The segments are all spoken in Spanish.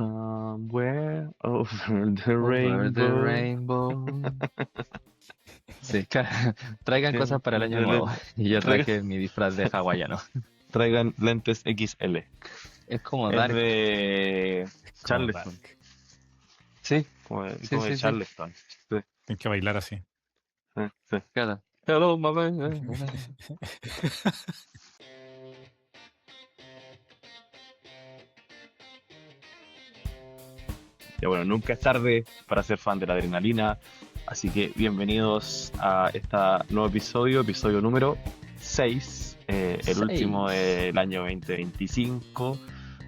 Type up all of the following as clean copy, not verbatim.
Somewhere over the Over the rainbow. rainbow. Sí, traigan cosas para el año nuevo. Y yo traje mi disfraz de hawaiano. Traigan lentes XL. Es como Es dark. de Como Charleston. dark. Sí, Como de, Sí, como de sí, sí. Charleston. Sí, Tienes que bailar así. sí. claro. Hello, my baby. Ya bueno, nunca es tarde para ser fan de la adrenalina. Así que bienvenidos a este nuevo episodio número 6, el último del año 2025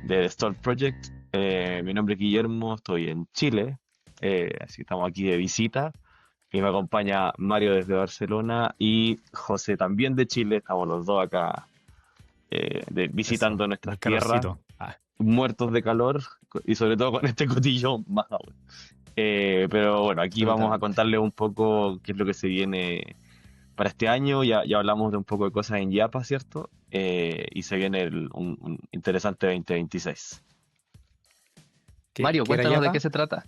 de The Stall Project. Mi nombre es Guillermo, estoy en Chile, así que estamos aquí de visita. Y me acompaña Mario desde Barcelona y José también de Chile. Estamos los dos acá visitando Eso, nuestras muy tierras, calorcito. Ah, muertos de calor y sobre todo con este cotillón más aún. Pero bueno, aquí vamos a Absolutamente. contarles un poco qué es lo que se viene para este año. Ya hablamos de un poco de cosas en Yapa, ¿cierto? Y se viene un interesante 2026. Mario, ¿qué era cuéntanos de yapa? qué se trata.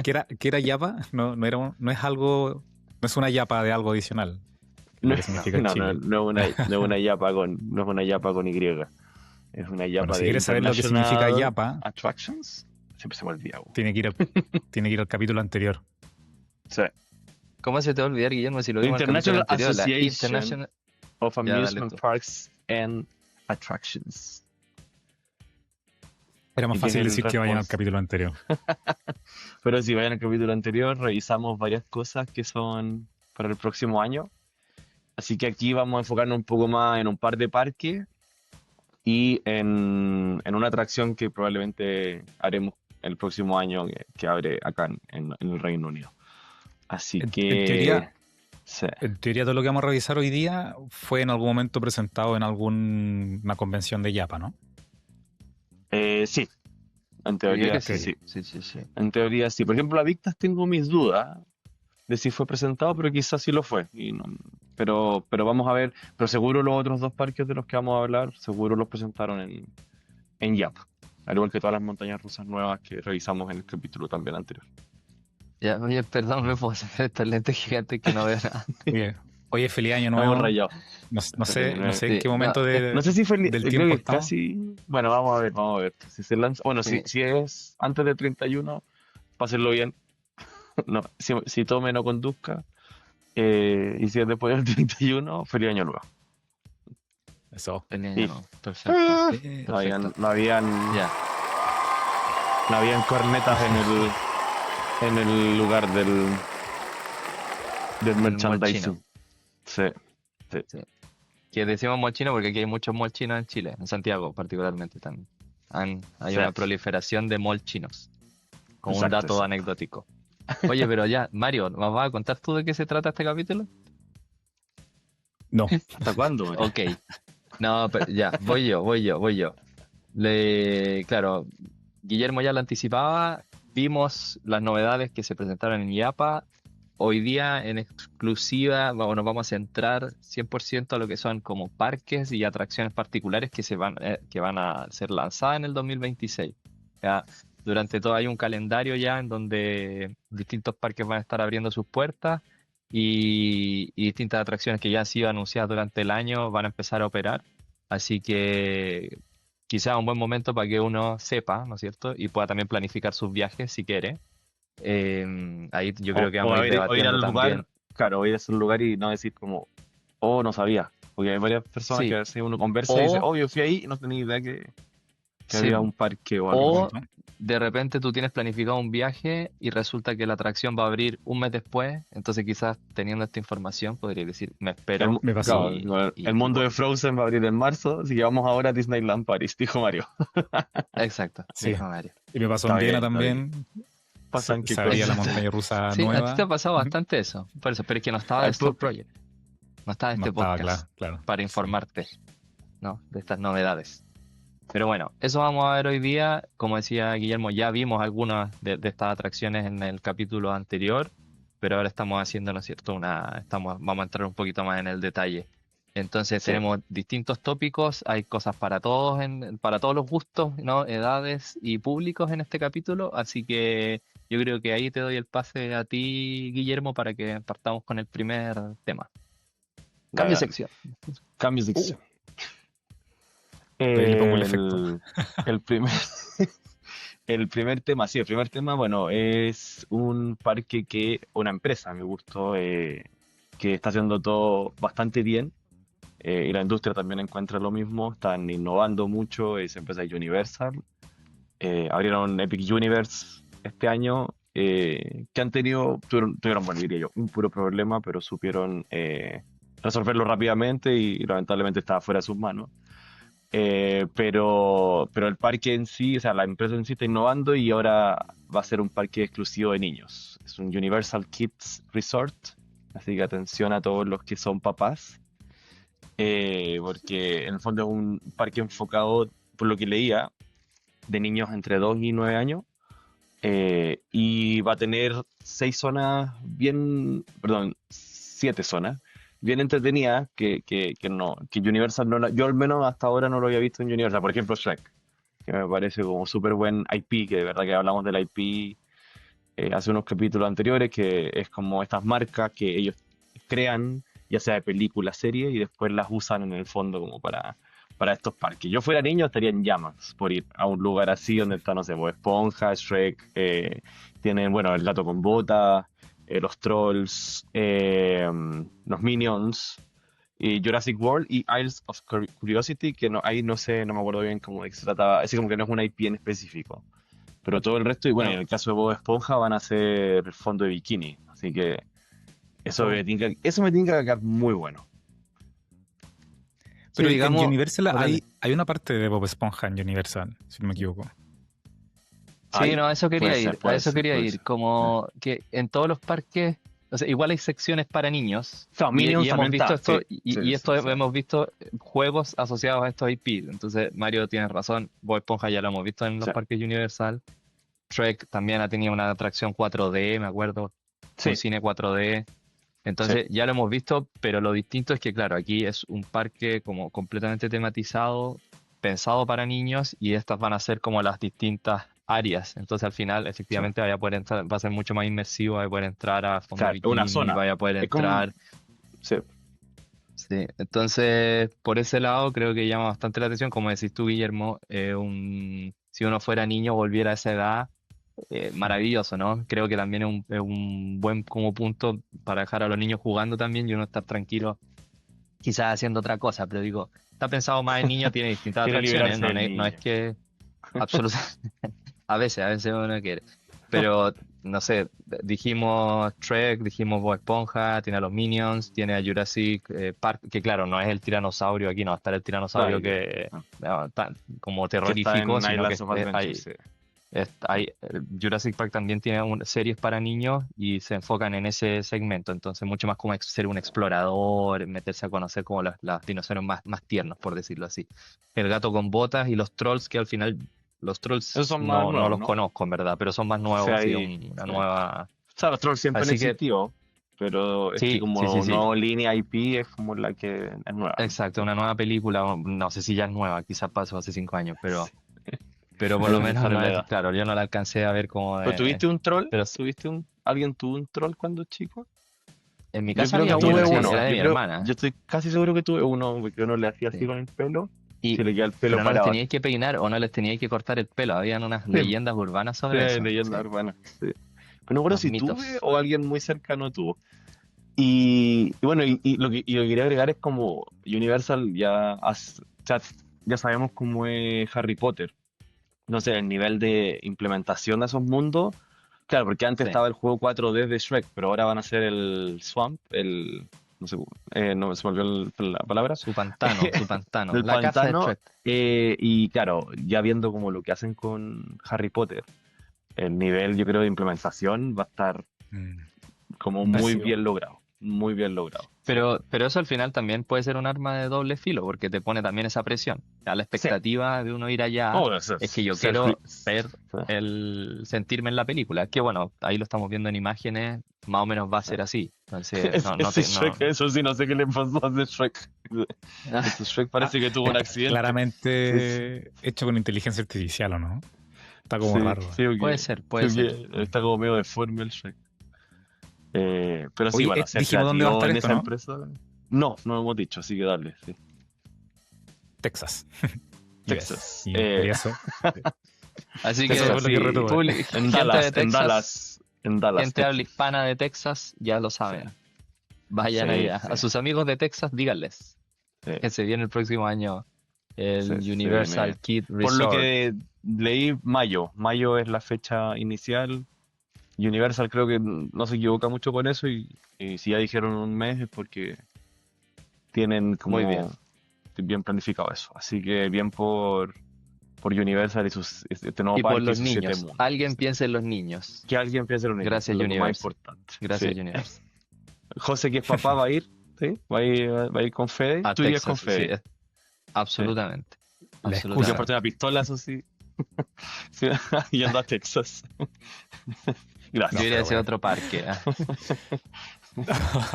¿Qué era yapa? No era no es algo, no es una yapa de algo adicional, que es No, lo que significa en no, Chile. no es una yapa no es una yapa con Y. Es una Bueno, yapa si de quieres saber lo que significa International yapa, Attractions. Siempre se me olvida, güey. tiene que ir al capítulo anterior. Sí. ¿Cómo se te va a olvidar, Guillermo, si lo vimos en el capítulo International anterior? La Association International... of Ya, dale Amusement tú. Parks and Attractions. Era más ¿Y quién fácil es el decir que vayan al responsable? capítulo anterior. Pero si vayan al capítulo anterior, revisamos varias cosas que son para el próximo año. Así que aquí vamos a enfocarnos un poco más en un par de parques y en una atracción que probablemente haremos el próximo año que abre acá en el Reino Unido. Así En, en que teoría, sí. en teoría todo lo que vamos a revisar hoy día fue en algún momento presentado en alguna convención de yapa, ¿no? Sí, en Diría teoría que Ok. sí. sí. Sí. En teoría sí. Por ejemplo, la Victas tengo mis dudas de si fue presentado, pero quizás sí lo fue. Pero vamos a ver. Pero seguro los otros dos parques de los que vamos a hablar, seguro los presentaron en YAP. Al igual que todas las montañas rusas nuevas que revisamos en el capítulo también anterior. Ya, oye, perdón, me puedo hacer estas lentes gigantes que no veo nada. Oye, feliz año Estamos nuevo. rayados. No sé en Sí, qué no, momento No sé si fue, del creo tiempo que estamos. casi. Bueno, vamos a ver. Si se lanza, bueno, sí. si es antes del 31, pásenlo bien. No, si tome no conduzca. Y si es después del 31, feliz año nuevo. Eso. Tenía Y no. Perfecto. Eh, no habían, Perfecto. no habían, Ya. no habían cornetas en el lugar del El mall chino. merchandising. Sí, sí, Sí. Que decimos mall chino porque aquí hay muchos mall chinos en Chile, en Santiago particularmente también. Hay sí, una proliferación de mall chinos, con un exacto, dato exacto. anecdótico. Oye, pero ya, Mario, ¿nos vas a contar tú de qué se trata este capítulo? no. ¿Hasta cuándo, María? Ok. No, pero ya, voy yo. Claro, Guillermo ya lo anticipaba, vimos las novedades que se presentaron en IAPA. Hoy día en exclusiva nos vamos a centrar 100% a lo que son como parques y atracciones particulares que van a ser lanzadas en el 2026. Ya, durante todo hay un calendario ya en donde distintos parques van a estar abriendo sus puertas y distintas atracciones que ya han sido anunciadas durante el año van a empezar a operar. Así que quizá un buen momento para que uno sepa, ¿no es cierto? Y pueda también planificar sus viajes si quiere. Ahí yo creo que O vamos a ir o ir debatiendo al lugar, también. claro, o ir a ese lugar y no decir como, oh, no sabía. Porque hay varias personas que a Sí, veces uno conversa y dice, o, oh, yo fui ahí y no tenía idea que sí, había un parque o algo así. o Punto. de repente tú tienes planificado un viaje y resulta que la atracción va a abrir un mes después, entonces quizás teniendo esta información podría decir, me espero Me pasó. Claro, y, el y mundo de voy. Frozen va a abrir en marzo, así que vamos ahora a Disneyland Paris, dijo Mario. Exacto, Sí. dijo Mario. Y me pasó en Viena Está bien. también. Pasan qué Se abría la cosas. Exacto. montaña rusa Sí, a ti te nueva. ha pasado bastante eso, por eso, pero es que no estaba de Ay, Store Project, no estaba No este estaba podcast claro. para Sí. informarte, ¿no? De estas novedades. Pero bueno, eso vamos a ver hoy día. Como decía Guillermo, ya vimos algunas de estas atracciones en el capítulo anterior, pero ahora estamos haciendo, ¿no es cierto? Vamos a entrar un poquito más en el detalle. Entonces Sí. tenemos distintos tópicos, hay cosas para todos, para todos los gustos, ¿no? Edades y públicos en este capítulo, así que yo creo que ahí te doy el pase a ti, Guillermo, para que partamos con el primer tema. Dale, Cambio de dale. sección. Cambio de sección. De ahí le pongo el efecto. El primer, el primer tema, sí, el primer tema, bueno, es un parque una empresa, a mi gusto, que está haciendo todo bastante bien. Y la industria también encuentra lo mismo, están innovando mucho, esa empresa es Universal. Abrieron Epic Universe este año, que tuvieron, bueno, diría yo, un puro problema, pero supieron resolverlo rápidamente y lamentablemente estaba fuera de sus manos. Pero el parque en sí, o sea, la empresa en sí está innovando y ahora va a ser un parque exclusivo de niños. Es un Universal Kids Resort, así que atención a todos los que son papás, porque en el fondo es un parque enfocado, por lo que leía, de niños entre 2 y 9 años. Y va a tener 7 zonas bien entretenidas que Universal yo al menos hasta ahora no lo había visto en Universal. Por ejemplo, Shrek, que me parece como súper buen IP, que de verdad que hablamos del IP hace unos capítulos anteriores, que es como estas marcas que ellos crean, ya sea de películas, series, y después las usan en el fondo como para estos parques. Yo fuera niño estaría en llamas por ir a un lugar así donde está, no sé, Bob Esponja, Shrek, tienen, bueno, el gato con botas, los trolls, los Minions, y Jurassic World y Isles of Curiosity, que no, ahí no sé, no me acuerdo bien cómo de qué se trataba, así como que no es una IP en específico. Pero todo el resto, y bueno, en No, el caso de Bob Esponja van a ser fondo de bikini, así que oh, eso me tinca que va a quedar muy bueno. sí, Pero en digamos, Universal oh, dale. hay una parte de Bob Esponja en Universal, si no me equivoco. Sí, Ay, no, a eso puede quería ser, ir, a puede eso ser, quería puede ir, ser. como que en todos los parques, o sea, igual hay secciones para niños Claro, y Minions hemos también visto está, esto sí, sí, y sí, esto sí. hemos visto juegos asociados a estos IP. Entonces, Mario tiene razón, Bob Esponja ya lo hemos visto en los Sí, parques Universal. Trek también ha tenido una atracción 4D, me acuerdo, un sí, cine 4D. sí, Entonces ya lo hemos visto, pero lo distinto es que, claro, aquí es un parque como completamente tematizado, pensado para niños y estas van a ser como las distintas áreas. Entonces al final, sí. efectivamente, vaya a poder entrar, va a ser mucho más inmersivo, vaya a poder entrar a fondo Claro, es una bikini, zona. vaya a poder Es como, entrar. sí, Sí, entonces por ese lado creo que llama bastante la atención, como decís tú, Guillermo, si uno fuera niño, volviera a esa edad maravilloso, ¿no? Creo que también es un buen como punto para dejar a los niños jugando también y uno estar tranquilo, quizás haciendo otra cosa, pero digo, está pensado más en niños, tiene distintas quiere atracciones, liberarse no, del no es niño. que absolutamente, a veces uno quiere, pero no sé, dijimos Trek, dijimos Bob Esponja, tiene a los Minions, tiene a Jurassic Park, que claro, no es el tiranosaurio, aquí no va a estar el tiranosaurio Ay, que tan como que está terrorífico, en sino que Islands of Adventure, sí. Jurassic Park también tiene series para niños y se enfocan en ese segmento, entonces mucho más como ser un explorador, meterse a conocer como los dinosaurios más tiernos, por decirlo así. El gato con botas y los trolls, que al final los Esos trolls son más no nuevos, los ¿no? conozco en verdad, pero son más O sea, nuevos, sí, ahí, una sí. nueva... O sea, los trolls siempre han Así que existido, pero es que sí, sí, sí, como sí, no línea IP es como la que es nueva. exacto, una nueva película, no sé si ya es nueva, quizás pasó hace 5 años, Sí. pero por Ahí lo donde menos sale no la es, edad. claro, yo no la alcancé a ver como ¿Pero tuviste un troll? pero ¿Alguien tuvo un troll cuando chico? en mi Yo casa creo que había tuve uno, sí, uno. era de mi Yo hermana. estoy casi seguro que tuve uno, porque uno le hacía así Sí. con el pelo, Y, se le queda el pelo pero no les parado teníais así. que peinar o no les teníais que cortar el pelo. Habían unas Sí, leyendas urbanas sí, sobre hay eso. leyenda Sí, urbana. Sí. Pero no recuerdo los si tuve mitos. o alguien muy cercano tuvo. Y bueno, y lo que quería agregar es como Universal ya sabemos cómo es Harry Potter. No sé, el nivel de implementación de esos mundos. Claro, porque antes Sí. estaba el juego 4D de Shrek, pero ahora van a ser el Swamp, no sé, no se me olvidó la palabra, Su pantano. del La casa de pantano. Shrek. Y claro, ya viendo como lo que hacen con Harry Potter, el nivel yo creo de implementación va a estar Mm, como muy Impresivo. bien logrado, muy bien logrado. Sí, Pero eso al final también puede ser un arma de doble filo, porque te pone también esa presión. Ya la sí. expectativa de uno ir allá Oh, eso es que es yo self, quiero ver sí, sentirme en la película. Que bueno, ahí lo estamos viendo en imágenes, más o menos va a sí. ser así. Entonces, no, no Ese te, Shrek, no. eso sí, no sé qué le pasó a ese Shrek. Ese Shrek parece que tuvo un accidente. Sí, Claramente hecho con inteligencia artificial, ¿o no? Está como sí, raro. sí, Puede porque, ser, sí, puede ser. porque está como medio deforme el Shrek. Pero sí, Oye, bueno, ser dijimos dónde va a creativo estar en esto, esa ¿no? empresa. No, no lo hemos dicho, así que dale, sí. Texas. Texas. US. Y eso. Así Eso que fue Texas, lo que sí. retuve. En gente de Dallas, en Texas, Dallas, en Dallas, gente habla Texas. hispana de Texas, ya lo Sí, saben. Vayan sí, allá. sí, A sus amigos de Texas, díganles sí, que se viene el próximo año el se Universal viene. Kid Por lo Resort. que leí, mayo. Mayo es la fecha inicial. Universal creo que no se equivoca mucho con eso y si ya dijeron un mes es porque tienen Muy bien. como bien planificado eso. Así que bien por Universal y este nuevo Y por parque y los sus siete niños. mundos. Alguien Sí. piensa en los niños. Que alguien piense en los niños, que es Gracias, lo más Universal. importante. Sí. Gracias, Universal. José, que es papá, va a ir, ¿sí? Va a ir con Fede. A Tú irías con Texas, sí, Fede. Sí. absolutamente. La Y que excusa. aparte Absolutamente. una pistola, eso sí. Sí, yendo a Texas. Yo No, Gracias. iría a pero ese bueno. otro parque,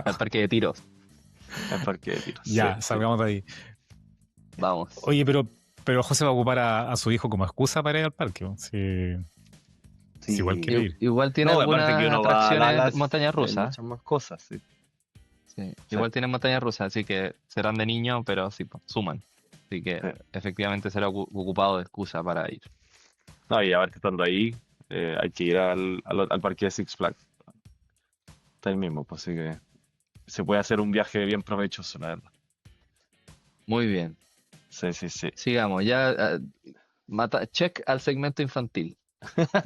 al parque de tiros. El parque de tiros. Sí, Ya, sí. salgamos de ahí. Vamos. Oye, pero José va a ocupar a su hijo como excusa para ir al parque, ¿no? Sí, igual Sí. quiere ir. Igual tiene No, aparte que algunas uno va a atracciones de Dallas, montaña hay rusa. muchas más cosas, sí. Sí, Sí, igual tiene montaña rusa, así que serán de niño, pero sí, po, suman. Así que sí. efectivamente será ocupado de excusa para ir. No, y aparte estando ahí, hay que ir al parque de Six Flags. Está ahí mismo, pues así que se puede hacer un viaje bien provechoso, la verdad. Muy bien. Sí, sí, sí. Sigamos. Ya check al segmento infantil.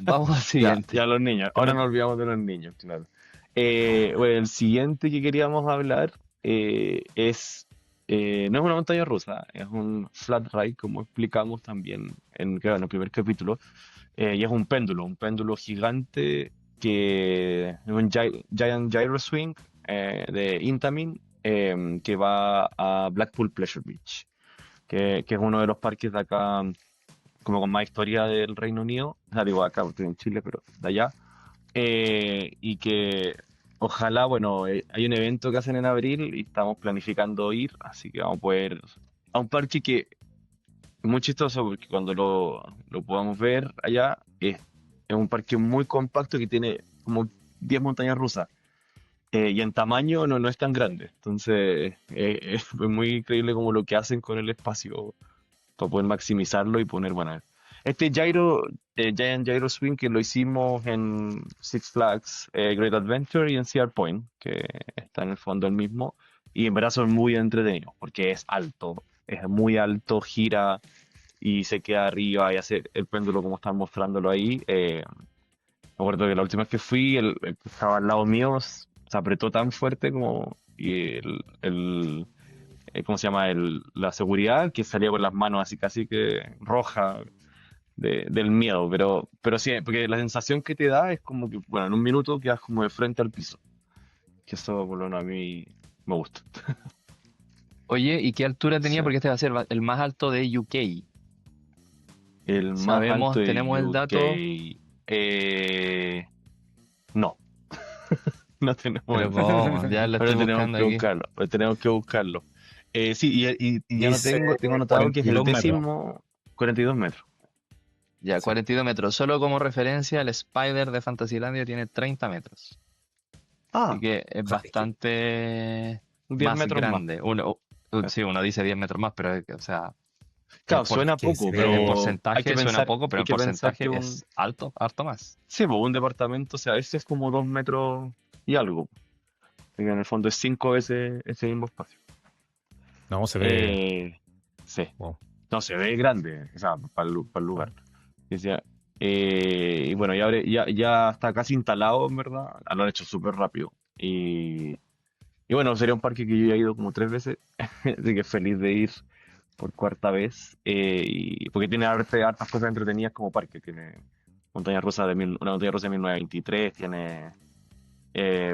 Vamos al Ya, siguiente. ya los niños. Ahora nos olvidamos de los niños, claro. Bueno, el siguiente que queríamos hablar no es una montaña rusa, es un flat ride, como explicamos también creo, en el primer capítulo. Y es un péndulo gigante que es un Giant Gyro Swing de Intamin que va a Blackpool Pleasure Beach, que es uno de los parques de acá, como con más historia del Reino Unido, o sea, digo acá, porque estoy en Chile, pero de allá, y que ojalá, bueno, hay un evento que hacen en abril y estamos planificando ir, así que vamos a poder a un parque que es muy chistoso porque cuando lo podamos ver allá, es un parque muy compacto que tiene como 10 montañas rusas. Y en tamaño no es tan grande. Entonces, es muy increíble como lo que hacen con el espacio para poder maximizarlo y poner, bueno, este Giant Gyro Swing que lo hicimos en Six Flags Great Adventure y en Cedar Point, que está en el fondo el mismo, y en verdad son muy entretenidos, porque es muy alto, gira y se queda arriba y hace el péndulo como están mostrándolo ahí. Me acuerdo que la última vez que fui, el que estaba al lado mío se apretó tan fuerte como y ¿cómo se llama? La seguridad, que salía con las manos así casi que roja del miedo, pero sí, porque la sensación que te da es como que, bueno, en un minuto quedas como de frente al piso, que eso por lo menos a mí me gusta. Oye, ¿y qué altura tenía? Sí. Porque este va a ser el más alto de UK. El más alto Sabemos, de tenemos el UK, dato, no, no tenemos pero ¿cómo? Ya lo estoy pero tenemos buscando que aquí. buscarlo, pero tenemos que buscarlo. Sí, y ya no Dice tengo anotado que es el 42 metros. 42 metros. Ya, Sí. 42 metros. Solo como referencia, el Spider de Fantasylandia tiene 30 metros. Así Ah, que es O sea, es que bastante 10 más metros más. grande. Sí, uno dice 10 metros más, pero o sea, Claro, por, suena es que poco, se en ve. pero porcentaje suena poco, pero hay en que pensar que porcentaje es alto, harto más. sí, pues, un departamento, o sea, ese es como 2 metros y algo. Que en el fondo es 5 veces ese mismo espacio. No, se ve. Eh, sí, Wow. no se ve grande, o sea, para el lugar. Decía, y bueno, ya está casi instalado, en verdad. Lo han hecho súper rápido. Y bueno, sería un parque que yo ya he ido como 3 veces, así que feliz de ir por cuarta vez. Porque tiene hartas cosas entretenidas como parque. Tiene una montaña rusa de 1923, tiene,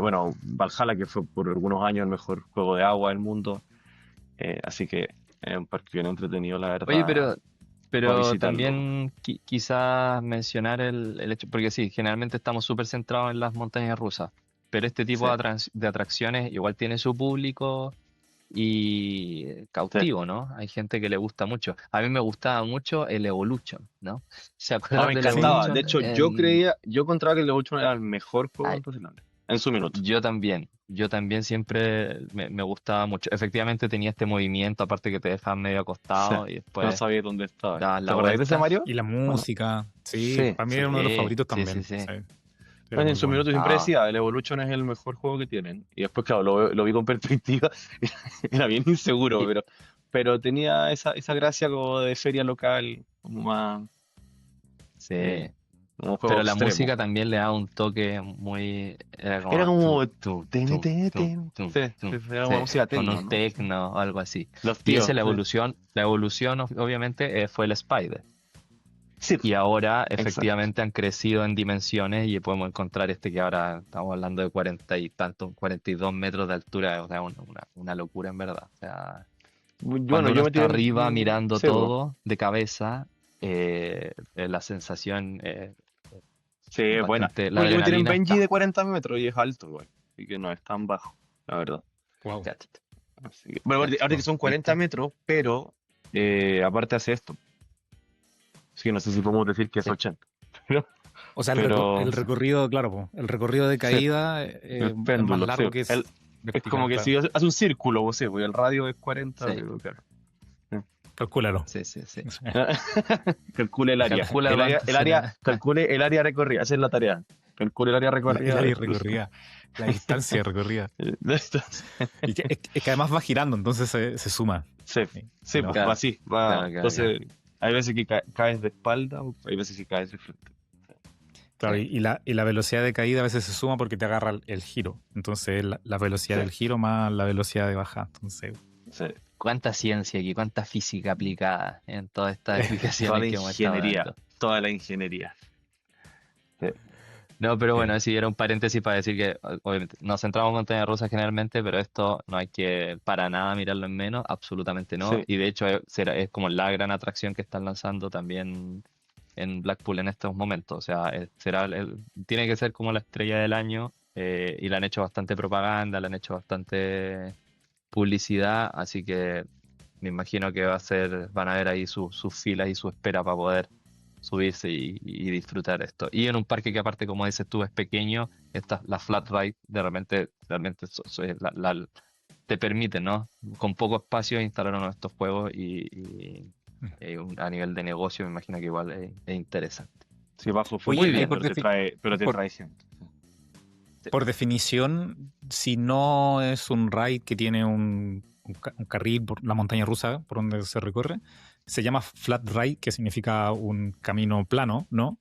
bueno, Valhalla, que fue por algunos años el mejor juego de agua del mundo. Así que es un parque bien entretenido, la Oye, verdad, para pero visitarlo. también quizás mencionar el hecho, porque sí, generalmente estamos súper centrados en las montañas rusas, pero este tipo Sí. de atracciones igual tiene su público y cautivo, ¿no? Hay gente que le gusta mucho. A mí me gustaba mucho el Evolution, ¿no? ¿Se Ah, me acuerdan del encantaba. De Evolution? hecho, yo encontraba que el Evolution era el mejor juego Ay, en Rocinante, en su minuto. yo también siempre me gustaba mucho. Efectivamente tenía este movimiento, aparte que te dejaban medio Sí. acostado y No después sabía dónde estaba. dabas ¿Te la acordáis de ese vuelta. Mario? Y la ¿O no? música, sí, Sí, para mí sí. era uno de los Sí, favoritos sí, sí, también. sí. Sí, era Bueno, muy en su bueno. minuto siempre Ah, decía, el Evolution es el mejor juego que tienen. Y después, claro, lo vi con perspectiva. Era bien inseguro, y- pero tenía esa gracia como de feria local, como más, sí. eh, como un juego Pero la extremo. música también le da un toque muy... Era Era como... como... Tum, Sí, sí, era sí, una música con techno, un ¿no? techno o algo así. Los Y esa tíos, es sí. la evolución obviamente fue el Spider. Sí, Y ahora exacto. efectivamente han crecido en dimensiones y podemos encontrar este que ahora estamos hablando de 40 y tantos, 42 metros de altura, o sea, una locura en verdad. O sea, Bueno, cuando uno yo me está tiré arriba mirando sí, po. todo de cabeza, la sensación Sí, es buena. bastante, la Bueno, yo me tiré en adrenalina Benji de está. 40 metros y es alto, güey. Así que no es tan bajo, la verdad. Wow. Ya, ya, Bueno, ya, ahora que son 40 ¿viste? metros, pero aparte hace esto. Así que no sé si podemos decir que es Sí. 80. Pero, O sea, pero el recorrido, claro, po, el recorrido de sí, caída el es más péndulo, sí. largo que es Es como vertical, que si claro. hace un círculo, vos sí, pues el radio es 40, Sí, pero claro. Calcúlalo. sí, sí, sí. Calcule el área. Calcula cuánto será. Calcule el área recorrida. Esa es la tarea. Calcule el área El recorrida. área recorrida, la distancia recorrida. Entonces, Y es que además va girando, entonces se suma. sí, Sí, sí, no. pues va Claro, así, va. claro, claro, claro. Entonces, hay veces que caes de espalda, o hay veces que caes de frente. Claro, Sí. y la velocidad de caída a veces se suma porque te agarra el giro. Entonces la velocidad Sí, del giro más la velocidad de baja. Entonces, sí. Cuánta ciencia aquí, cuánta física aplicada en todas estas Toda explicaciones la que hemos estado ingeniería, dando. toda la ingeniería. Sí, No, pero bueno, bien. así era un paréntesis para decir que obviamente nos centramos en montañas rusas generalmente, pero esto no hay que para nada mirarlo en menos, absolutamente no. sí, Y de hecho es como la gran atracción que están lanzando también en Blackpool en estos momentos. O sea, tiene que ser como la estrella del año y le han hecho bastante propaganda, le han hecho bastante publicidad, así que me imagino que van a ver ahí sus filas y su espera para poder subirse y disfrutar esto. Y en un parque que aparte, como dices tú, es pequeño, la flat ride de repente, realmente te permite, ¿no? Con poco espacio instalar uno de estos juegos a nivel de negocio me imagino que igual es interesante. sí, bajo fue Oye, Muy pequeño, ahí bien. pero te por, trae gente. Sí. por definición, si no es un ride que tiene un carril por la montaña rusa por donde se recorre, se llama flat ride, que significa un camino plano, ¿no?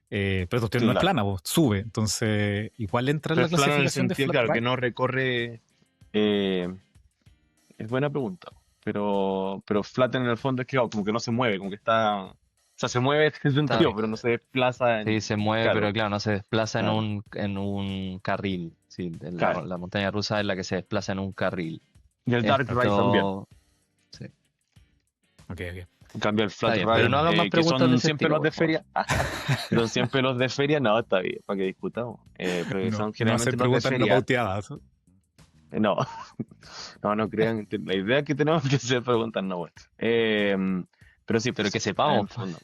Pero esta cuestión no es Claro. plana, vos, sube. Entonces, igual entra en Pero la es plano en el clasificación de sentido, flat claro, que ride. no recorre. eh, es buena pregunta. Pero flat en el fondo es que claro, como que no se mueve, como que está. O sea, se mueve en ese Está- sentido, pero no se desplaza sí, en. se mueve, Claro, pero claro, no se desplaza en claro, un carril. Sí, claro. la montaña rusa es la que se desplaza en un carril. Y el Dark Ride también. Esto, sí, Ok, ok. En cambio, el está Flat bien, pero Ride, no hagan más que preguntas de son ese siempre estilo, los por de favor. feria, que son siempre los de feria, no, está bien, para que discutamos. Pero que No, son no generalmente hacer los de preguntas no feria, pauteadas. no, no crean, la idea que tenemos es que hacer preguntas no buenas. Pero sí, Pero pues, que en sepamos. el fondo.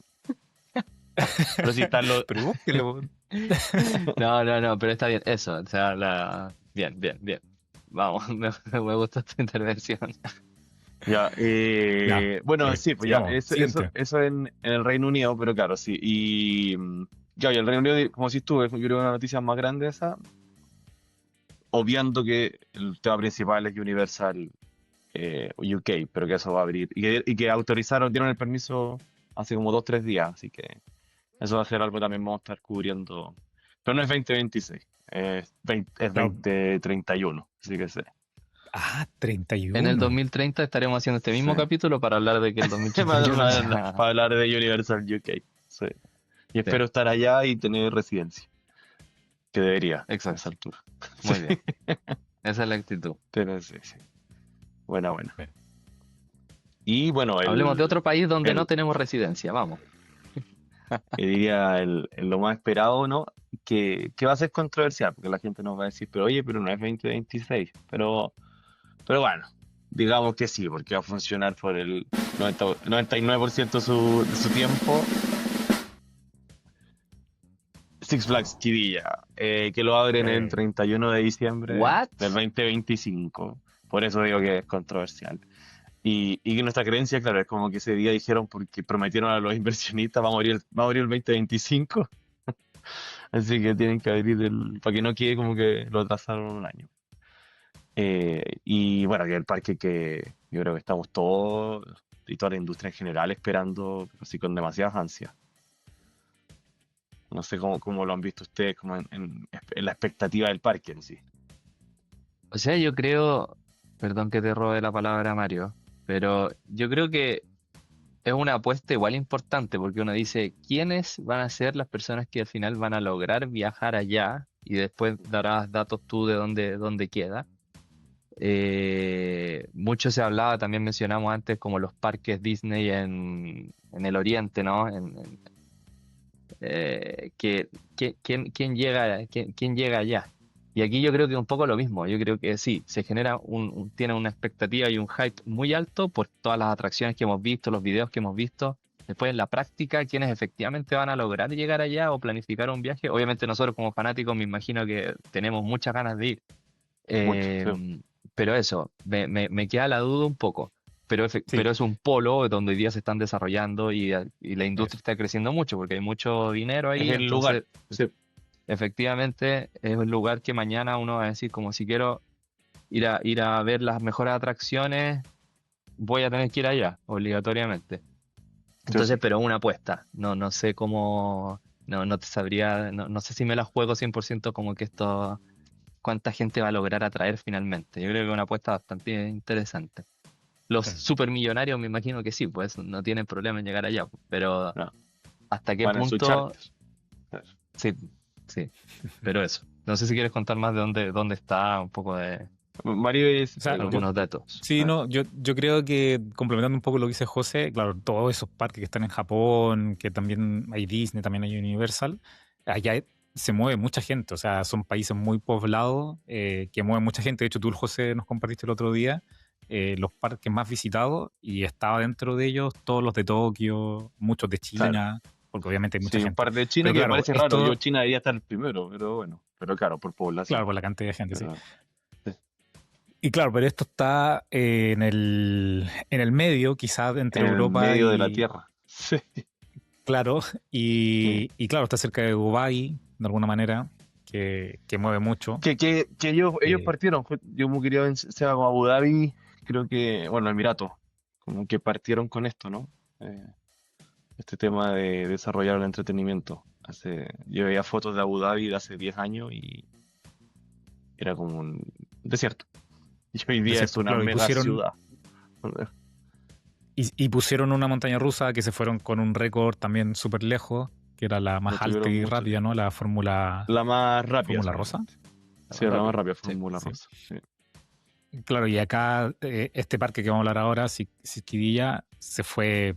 Pero sí están los, Pero búsquele, vos. No, no, no, pero está bien, eso, o sea, bien, bien, bien. Vamos, me gusta tu intervención. ya, Ya, bueno, sí, pues ya, sigamos. Siguiente. eso en el Reino Unido, pero claro, sí, ya, y el Reino Unido, como decís tú, es yo creo una noticia más grande esa, obviando que el tema principal es Universal UK, pero que eso va a abrir. Y que autorizaron, dieron el permiso hace como 2 o 3 días, así que eso va a ser algo que también vamos a estar cubriendo. Pero no es 2026, es Claro. 2031, así que sí. Ah, En el 31. 2030 estaremos haciendo este mismo Sí. capítulo para hablar de que el Para, 2031 para- ya... para hablar de Universal UK, sí. Y Sí, espero estar allá y tener residencia, que debería a esa exacto, altura. muy Sí, bien. Esa es la actitud. pero sí, sí. Buena, buena. Bien. Y bueno, Hablemos de otro país donde no el, tenemos residencia, vamos. que diría lo más esperado, ¿no? que va a ser controversial, porque la gente nos va a decir, pero oye, pero no es 2026. Pero bueno, digamos que sí, porque va a funcionar por el 99% de su tiempo. Six Flags Quivilla, que lo abren el 31 de diciembre ¿What? del 2025. Por eso digo que es controversial. Y que nuestra creencia, claro, es como que ese día dijeron porque prometieron a los inversionistas va a morir el 2025. Así que tienen que abrir para que no quede como que lo atrasaron un año. Y bueno, que el parque que yo creo que estamos todos y toda la industria en general esperando así con demasiadas ansias. No sé cómo lo han visto ustedes como en la expectativa del parque en sí. O sea, yo creo, perdón que te robe la palabra, Mario, pero yo creo que es una apuesta igual importante porque uno dice, ¿quiénes van a ser las personas que al final van a lograr viajar allá? Y después darás datos tú de dónde queda. Mucho se hablaba, también mencionamos antes, como los parques Disney en el Oriente, ¿no? ¿Quién llega allá? Y aquí yo creo que es un poco lo mismo. Yo creo que sí, se genera tiene una expectativa y un hype muy alto por todas las atracciones que hemos visto, los videos que hemos visto. Después en la práctica, quienes efectivamente van a lograr llegar allá o planificar un viaje. Obviamente nosotros como fanáticos me imagino que tenemos muchas ganas de ir. Mucho, sí. Pero eso, me queda la duda un poco. Sí, Pero es un polo donde hoy día se están desarrollando y la industria eso. está creciendo mucho porque hay mucho dinero Es ahí. el lugar. Entonces, Sí. efectivamente, es un lugar que mañana uno va a decir, como si quiero ir a ver las mejores atracciones, voy a tener que ir allá, obligatoriamente. Entonces, Sí. pero es una apuesta. No sé cómo, no te sabría, no sé si me la juego 100% como que esto, cuánta gente va a lograr atraer finalmente. Yo creo que es una apuesta bastante interesante. Los Sí. supermillonarios me imagino que sí, pues no tienen problema en llegar allá, pero No, ¿hasta qué van en su punto? charter. Sí, sí, pero eso. No sé si quieres contar más de dónde está, un poco de Mario es. O sea, algunos datos. sí, no, yo creo que complementando un poco lo que dice José, claro, todos esos parques que están en Japón, que también hay Disney, también hay Universal, allá se mueve mucha gente, o sea, son países muy poblados que mueven mucha gente. De hecho, tú, José, nos compartiste el otro día los parques más visitados y estaba dentro de ellos todos los de Tokio, muchos de Claro. China, porque obviamente hay mucha Sí, un gente. par de China Pero que me claro, parece raro. Yo esto, China debería estar el primero, pero bueno. Pero claro, por población. claro, por la cantidad de gente, sí. Pero, sí. Y claro, pero esto está en el medio, quizás entre En el Europa medio de la y, tierra. Sí. claro, Sí. y claro, está cerca de Dubái, de alguna manera, que mueve mucho. Que ellos Eh, partieron. Yo me quería ver, sea como Abu Dhabi, creo que, bueno, Emiratos, como que partieron con esto, ¿no? Eh, este tema de desarrollar el entretenimiento. Yo veía fotos de Abu Dhabi de hace 10 años y era como un desierto. Y hoy de día es cierto, una claro, mega ciudad. y pusieron una montaña rusa que se fueron con un récord también súper lejos, que era la No más alta tuvieron y mucho rápida, tiempo. ¿no? La La más rápida Fórmula Rosa. solamente. La Sí, más la más rápida. rápida, Sí. Fórmula Sí. Rosa. Sí. Claro, y acá este parque que vamos a hablar ahora, Siquirilla, se fue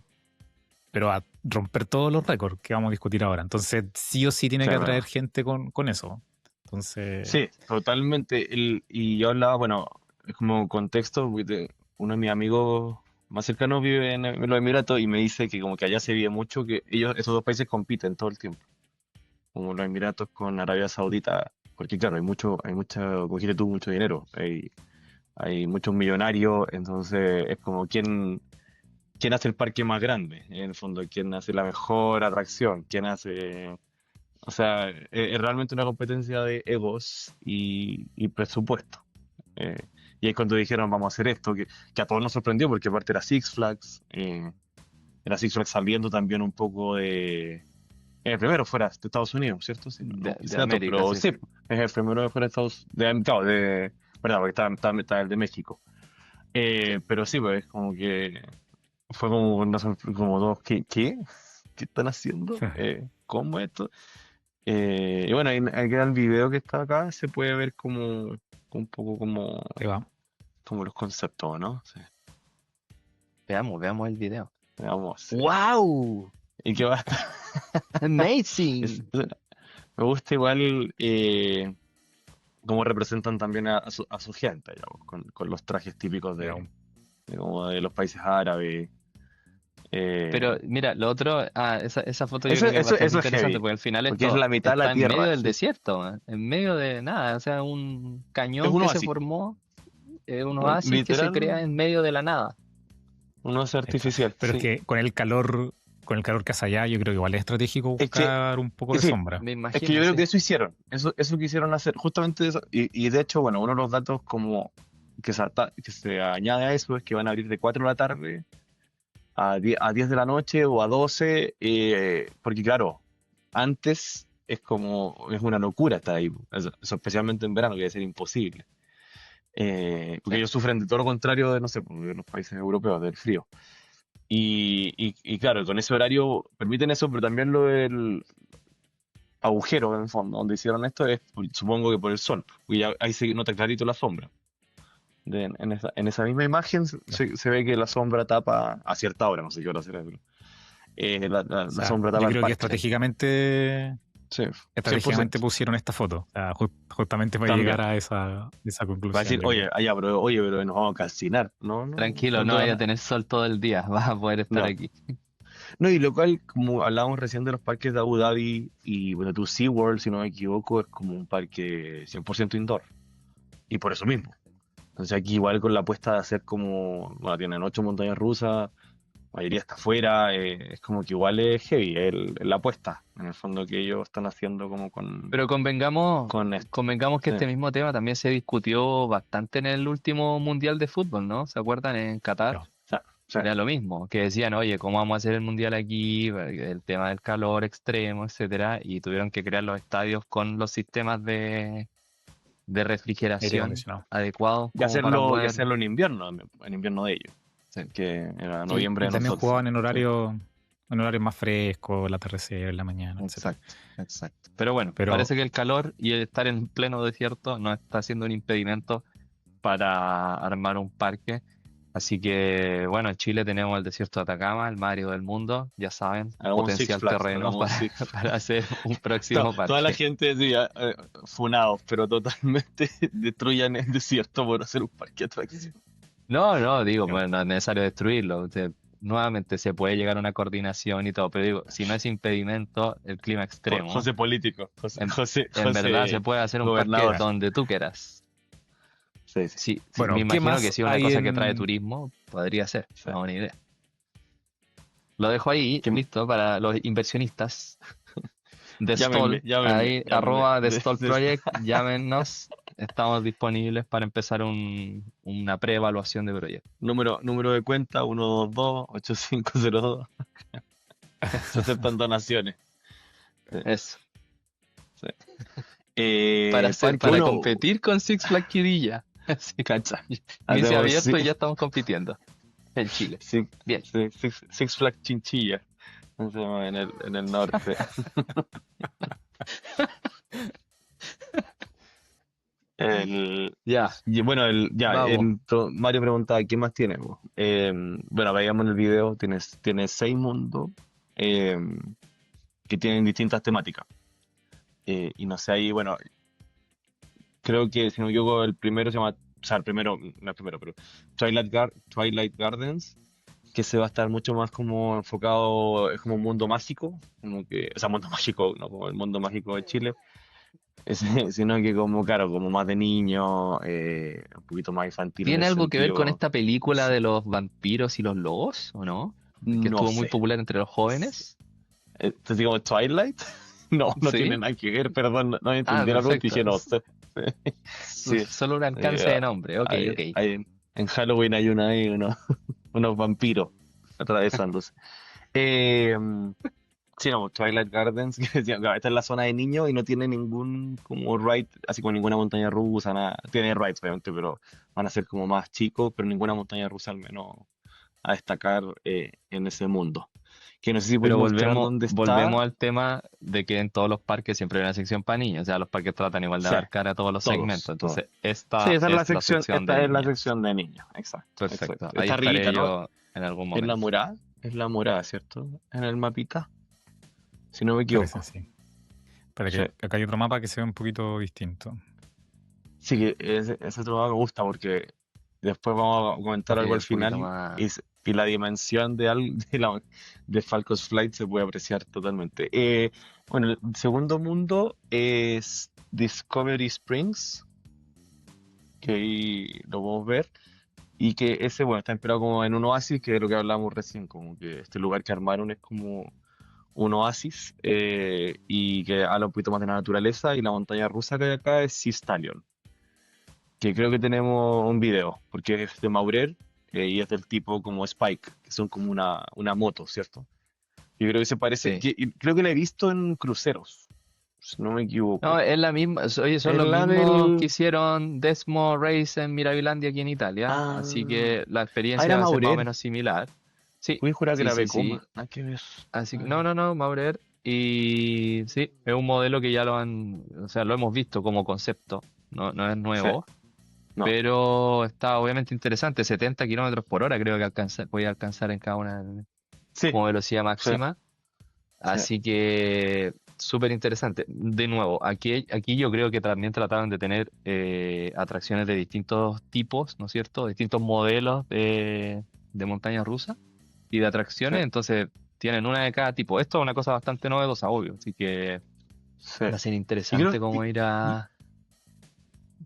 pero a romper todos los récords que vamos a discutir ahora. Entonces, sí o sí tiene que Claro. atraer gente con eso. Entonces, Sí, totalmente. Y yo hablaba, bueno, es como contexto, porque uno de mis amigos más cercanos vive en los Emiratos y me dice que como que allá se vive mucho, que esos dos países compiten todo el tiempo, como los Emiratos con Arabia Saudita, porque claro, como dijiste tú, mucho dinero, hay muchos millonarios, entonces es como quién hace el parque más grande, en el fondo, quién hace la mejor atracción, quién hace. O sea, es realmente una competencia de egos y presupuesto. Eh, y es cuando dijeron vamos a hacer esto, que a todos nos sorprendió porque aparte era Six Flags saliendo también un poco de. El primero fuera de Estados Unidos, ¿cierto? Sí, no De quise datos, América, pero sí. sí, es el primero de fuera de Estados claro, verdad, porque está el de México. Sí. Pero sí, pues como que fue como, como dos, ¿qué? ¿Qué están haciendo? ¿Cómo esto? Y bueno, ahí queda el video que está acá, se puede ver como un poco ahí va. como los conceptos, ¿no? Sí, Veamos el video. veamos. Sí. ¡Wow! Y que va a estar, Amazing. Me gusta igual cómo representan también a su gente, digamos, con los trajes típicos Era un- de como de los países árabes. Pero eh, mira, lo otro, esa foto yo creo que es bastante eso es interesante heavy, porque al final porque es esto la mitad de la está en medio tierra, del sí. desierto, man, en medio de nada, o sea, un Es cañón un que se oasis, formó, un oasis que se literal, crea en medio de la nada. un oasis Está. artificial, Pero es sí. que con el calor que hace allá, yo creo que igual es estratégico Es que, buscar un poco de sí, sombra. Me es que yo imagino, creo que sí. eso hicieron, eso quisieron hacer, justamente eso. Y de hecho, bueno, uno de los datos como que se añade a eso es que van a abrir de 4 de la tarde a 10 de la noche o a 12, porque claro, antes es una locura estar ahí, eso especialmente en verano, que debe ser imposible. Sí. Porque ellos sufren de todo lo contrario de, no sé, pues, de los países europeos, del frío. Y claro, con ese horario permiten eso, pero también lo del agujero, en el fondo, donde hicieron esto es, supongo que por el sol, porque ya ahí se nota clarito la sombra. En esa misma imagen Claro. se ve que la sombra tapa a cierta hora, no sé qué hora será, pero O la sea, sombra yo tapa el creo que parque. estratégicamente, Sí, estratégicamente 100%. pusieron esta foto, o sea, justamente para También. llegar a esa Va a conclusión, decir, yo creo. oye, pero nos vamos a calcinar. No, no, Tranquilo, con no toda vaya a la- tener sol todo el día, vas a poder estar No. aquí. No, y lo cual, como hablábamos recién de los parques de Abu Dhabi y, bueno, tu SeaWorld, si no me equivoco, es como un parque 100% indoor. Y por eso mismo. Entonces aquí igual con la apuesta de hacer como, bueno, tienen 8 montañas rusas, la mayoría está afuera, es como que igual es heavy la apuesta, en el fondo que ellos están haciendo como Pero con esto. convengamos que Sí, este mismo tema también se discutió bastante en el último Mundial de Fútbol, ¿no? ¿Se acuerdan? En Qatar. Claro. o sea, sí, Era lo mismo, que decían, oye, ¿cómo vamos a hacer el mundial aquí? El tema del calor extremo, etcétera, y tuvieron que crear los estadios con los sistemas de Aire refrigeración acondicionado. adecuados como para y poder. hacerlo en invierno de ellos, Sí, que era Sí, noviembre y de también nosotros. jugaban Sí. en horarios más frescos, el atardecer, en la mañana, etcétera. exacto, exacto. Pero bueno, Pero parece que el calor y el estar en pleno desierto no está siendo un impedimento para armar un parque. Así que, bueno, en Chile tenemos el desierto de Atacama, el Mario del mundo, ya saben, potencial terreno Hagamos un Six Flags. para hacer un próximo Toda la parque. gente decía, funados, pero totalmente destruyan el desierto por hacer un parque de atracciones. No, no, digo, claro, pues no es necesario destruirlo. Nuevamente se puede llegar a una coordinación y todo, pero digo, si no es impedimento el clima extremo, José político, en, en verdad se José puede hacer un parque gobernador. claro. donde tú quieras. Sí, sí, Sí, sí, me Bueno, ¿qué imagino que más si es una hay cosa que trae en... turismo, podría ser, sí. una buena idea. Lo dejo ahí, Que- listo, para los inversionistas de Llámenme, Stall, ahí, llámenme. arroba de Stall Project, llámenos, estamos disponibles para empezar una pre-evaluación de proyecto. Número de cuenta 122-8502. Se aceptan donaciones. Sí, Eso, sí. Parque para uno, competir con Six Flags Quirilla. Así, cacha. inicio Hacemos abierto y ya estamos compitiendo en Chile. Six, Bien. Six Flags Chinchilla. Se llama en el norte. Ya, Bueno, vamos. Mario preguntaba, ¿qué más tiene, po? Bueno, veíamos en el video, tienes 6 mundos eh, que tienen distintas temáticas. Y no sé, ahí, bueno, creo que si no me equivoco, el primero se llama, o sea, el primero, no el primero, pero Twilight Gardens, que se va a estar mucho más como enfocado, es como un mundo mágico, como que, o sea, mundo mágico, no como el mundo mágico de Chile, sino que como, claro, como más de niño, un poquito más infantil en ¿Tiene ese algo que ver con sentido. esta película de los vampiros y los lobos, o no? Que No estuvo muy sé. popular entre los jóvenes. Entonces, digamos, Twilight, no tiene ¿Sí? nada que ver, perdón, no Ah, entendí la pregunta y perfecto. dije, no sé. Sí, Solo un alcance de nombre. Ok, ok. en Halloween hay unos vampiros atravesándose. Eh, sí, no, Twilight Gardens, que decía, claro, esta es la zona de niños y no tiene ningún como ride, así como ninguna montaña rusa, nada. Tiene rides, obviamente, pero van a ser como más chicos, pero ninguna montaña rusa al menos a destacar en ese mundo. Que no sé si puedes Pero mostrar dónde está. volvemos al tema de que en todos los parques siempre hay una sección para niños. O sea, los parques tratan igual de Sí, abarcar a todos los segmentos. todos. Entonces, Sí, esta esa es la es la sección, sección de esta es la niños. sección de niños, exacto, Perfecto. exacto. Ahí Está estaré arribita, ¿no? yo en algún Es la momento. morada, es la morada, ¿cierto? En el mapita, si no me Parece equivoco. así. Para Sí. que acá hay otro mapa que se ve un poquito distinto. Sí, que ese otro mapa me gusta porque después vamos a comentar Ok, algo al un poquito final más. y la dimensión de Falcos Flight se puede apreciar totalmente. Bueno, el segundo mundo es Discovery Springs, que ahí lo podemos ver, y que ese, bueno, está inspirado como en un oasis, que es lo que hablamos recién, como que este lugar que armaron es como un oasis y que habla un poquito más de la naturaleza, y la montaña rusa que hay acá es Sea Stallion, que creo que tenemos un video, porque es de Maurer y es del tipo como Spike, que son como una moto, ¿cierto? Yo creo que se parece, Sí. y creo que la he visto en cruceros, si no me No, equivoco. es la misma, oye, son Es los la mismos que del... hicieron Desmo Race en Mirabilandia aquí en Italia, así Ah, que la era experiencia va a ser más o Maurer. menos similar. Sí, Voy a jurar que sí, era sí, sí. Vekoma, nada que ver. Así que, Ah, no, Maurer. Y sí, es un modelo que ya o sea, lo hemos visto como concepto, no es sí, nuevo, no, pero está obviamente interesante, 70 kilómetros por hora creo que voy a alcanzar en cada una sí, como velocidad sí, máxima. sí, Así que súper interesante. De nuevo, aquí yo creo que también trataron de tener atracciones de distintos tipos, ¿no es cierto? Distintos modelos de montaña rusa y de sí, atracciones. Entonces tienen una de cada tipo. Esto es una cosa bastante novedosa, obvio. Así que sí. va a ser Y creo, interesante cómo ir a...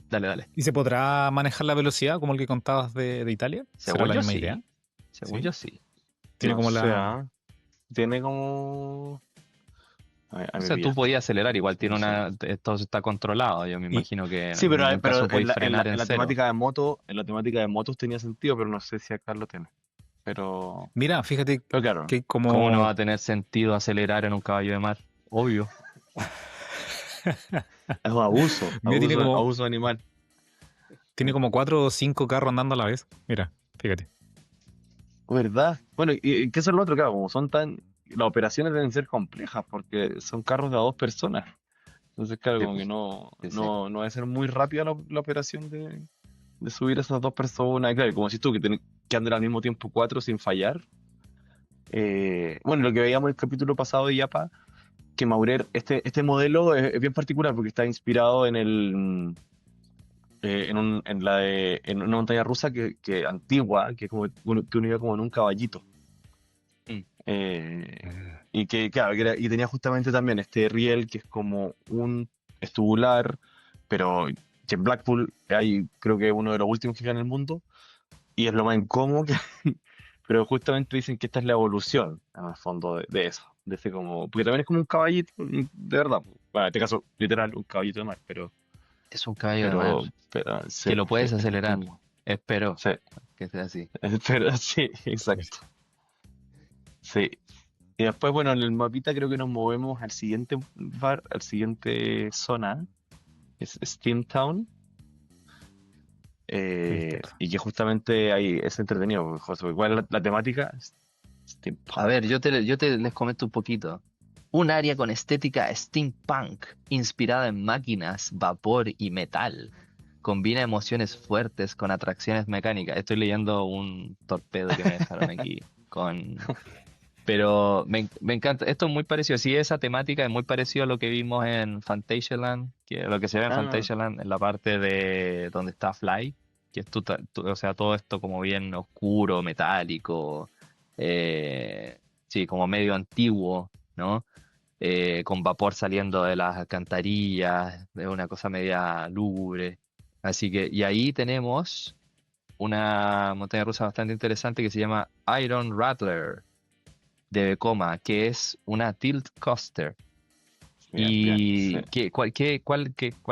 Dale, dale. ¿Y se podrá manejar la velocidad como el que contabas de Italia? ¿Será Según la yo misma idea? sí. Según Sí. yo sí. Tiene no como sé, la... ¿ah? Tiene como... O me sea, tú pillaste. podías acelerar, igual tiene No sé. esto está controlado. Yo me Y, imagino que sí, en ningún caso pero podéis frenar en en la cero. temática de moto, en la temática de motos tenía sentido, pero no sé si acá lo tiene. Pero, Mira, fíjate pero claro, que hay ¿Cómo no va como... a tener sentido acelerar en un caballo de mar? Obvio. es un Mira, abuso animal. tiene como 4 o 5 carros andando a la vez. Mira, fíjate. ¿Verdad? Bueno, y qué es lo otro, claro, como son tan, las operaciones deben ser complejas porque son carros de a dos personas. Entonces, claro, Sí, como que pues, sí, sí. no va a ser muy rápida la operación de subir a esas dos personas. Y claro, como si tú, que tienen que andar al mismo tiempo cuatro sin fallar. Bueno, lo que veíamos en el capítulo pasado de Yapa, que Maurer, este modelo es bien particular porque está inspirado en en una montaña rusa que antigua, que como que uno iba como en un caballito. Mm. Eh, y que, claro, y tenía justamente también este riel que es como un es tubular, pero que en Blackpool hay, creo que uno de los últimos que queda en el mundo, y es lo más incómodo pero justamente dicen que esta es la evolución, en el fondo, de eso, de ese como, porque también es como un caballito, de verdad, bueno, en este caso, literal, un caballito de mar, Es un caballo de mar sí, que lo puedes es acelerar. como, Espero sí, que sea así. pero sí, exacto, sí. Y después, bueno, en el mapita creo que nos movemos al siguiente bar, al siguiente zona, es Steamtown, Listo. y que justamente ahí es entretenido, José. ¿Cuál es la temática? A Steampunk. ver, yo te les comento un poquito. Un área con estética steampunk, inspirada en máquinas, vapor y metal. Combina emociones fuertes con atracciones mecánicas. Estoy leyendo un torpedo que me dejaron aquí con... Pero me encanta. Esto es muy parecido. Sí, esa temática es muy parecido a lo que vimos en Fantasialand, que lo que se ve en Ah, Fantasialand en la parte de donde está Fly, que es o sea, todo esto como bien oscuro, metálico, sí, como medio antiguo, ¿no? Con vapor saliendo de las alcantarillas, de una cosa media lúgubre. Así que, y ahí tenemos una montaña rusa bastante interesante que se llama Iron Rattler de Vekoma, que es una tilt coaster. bien, bien, sí. ¿Y cuál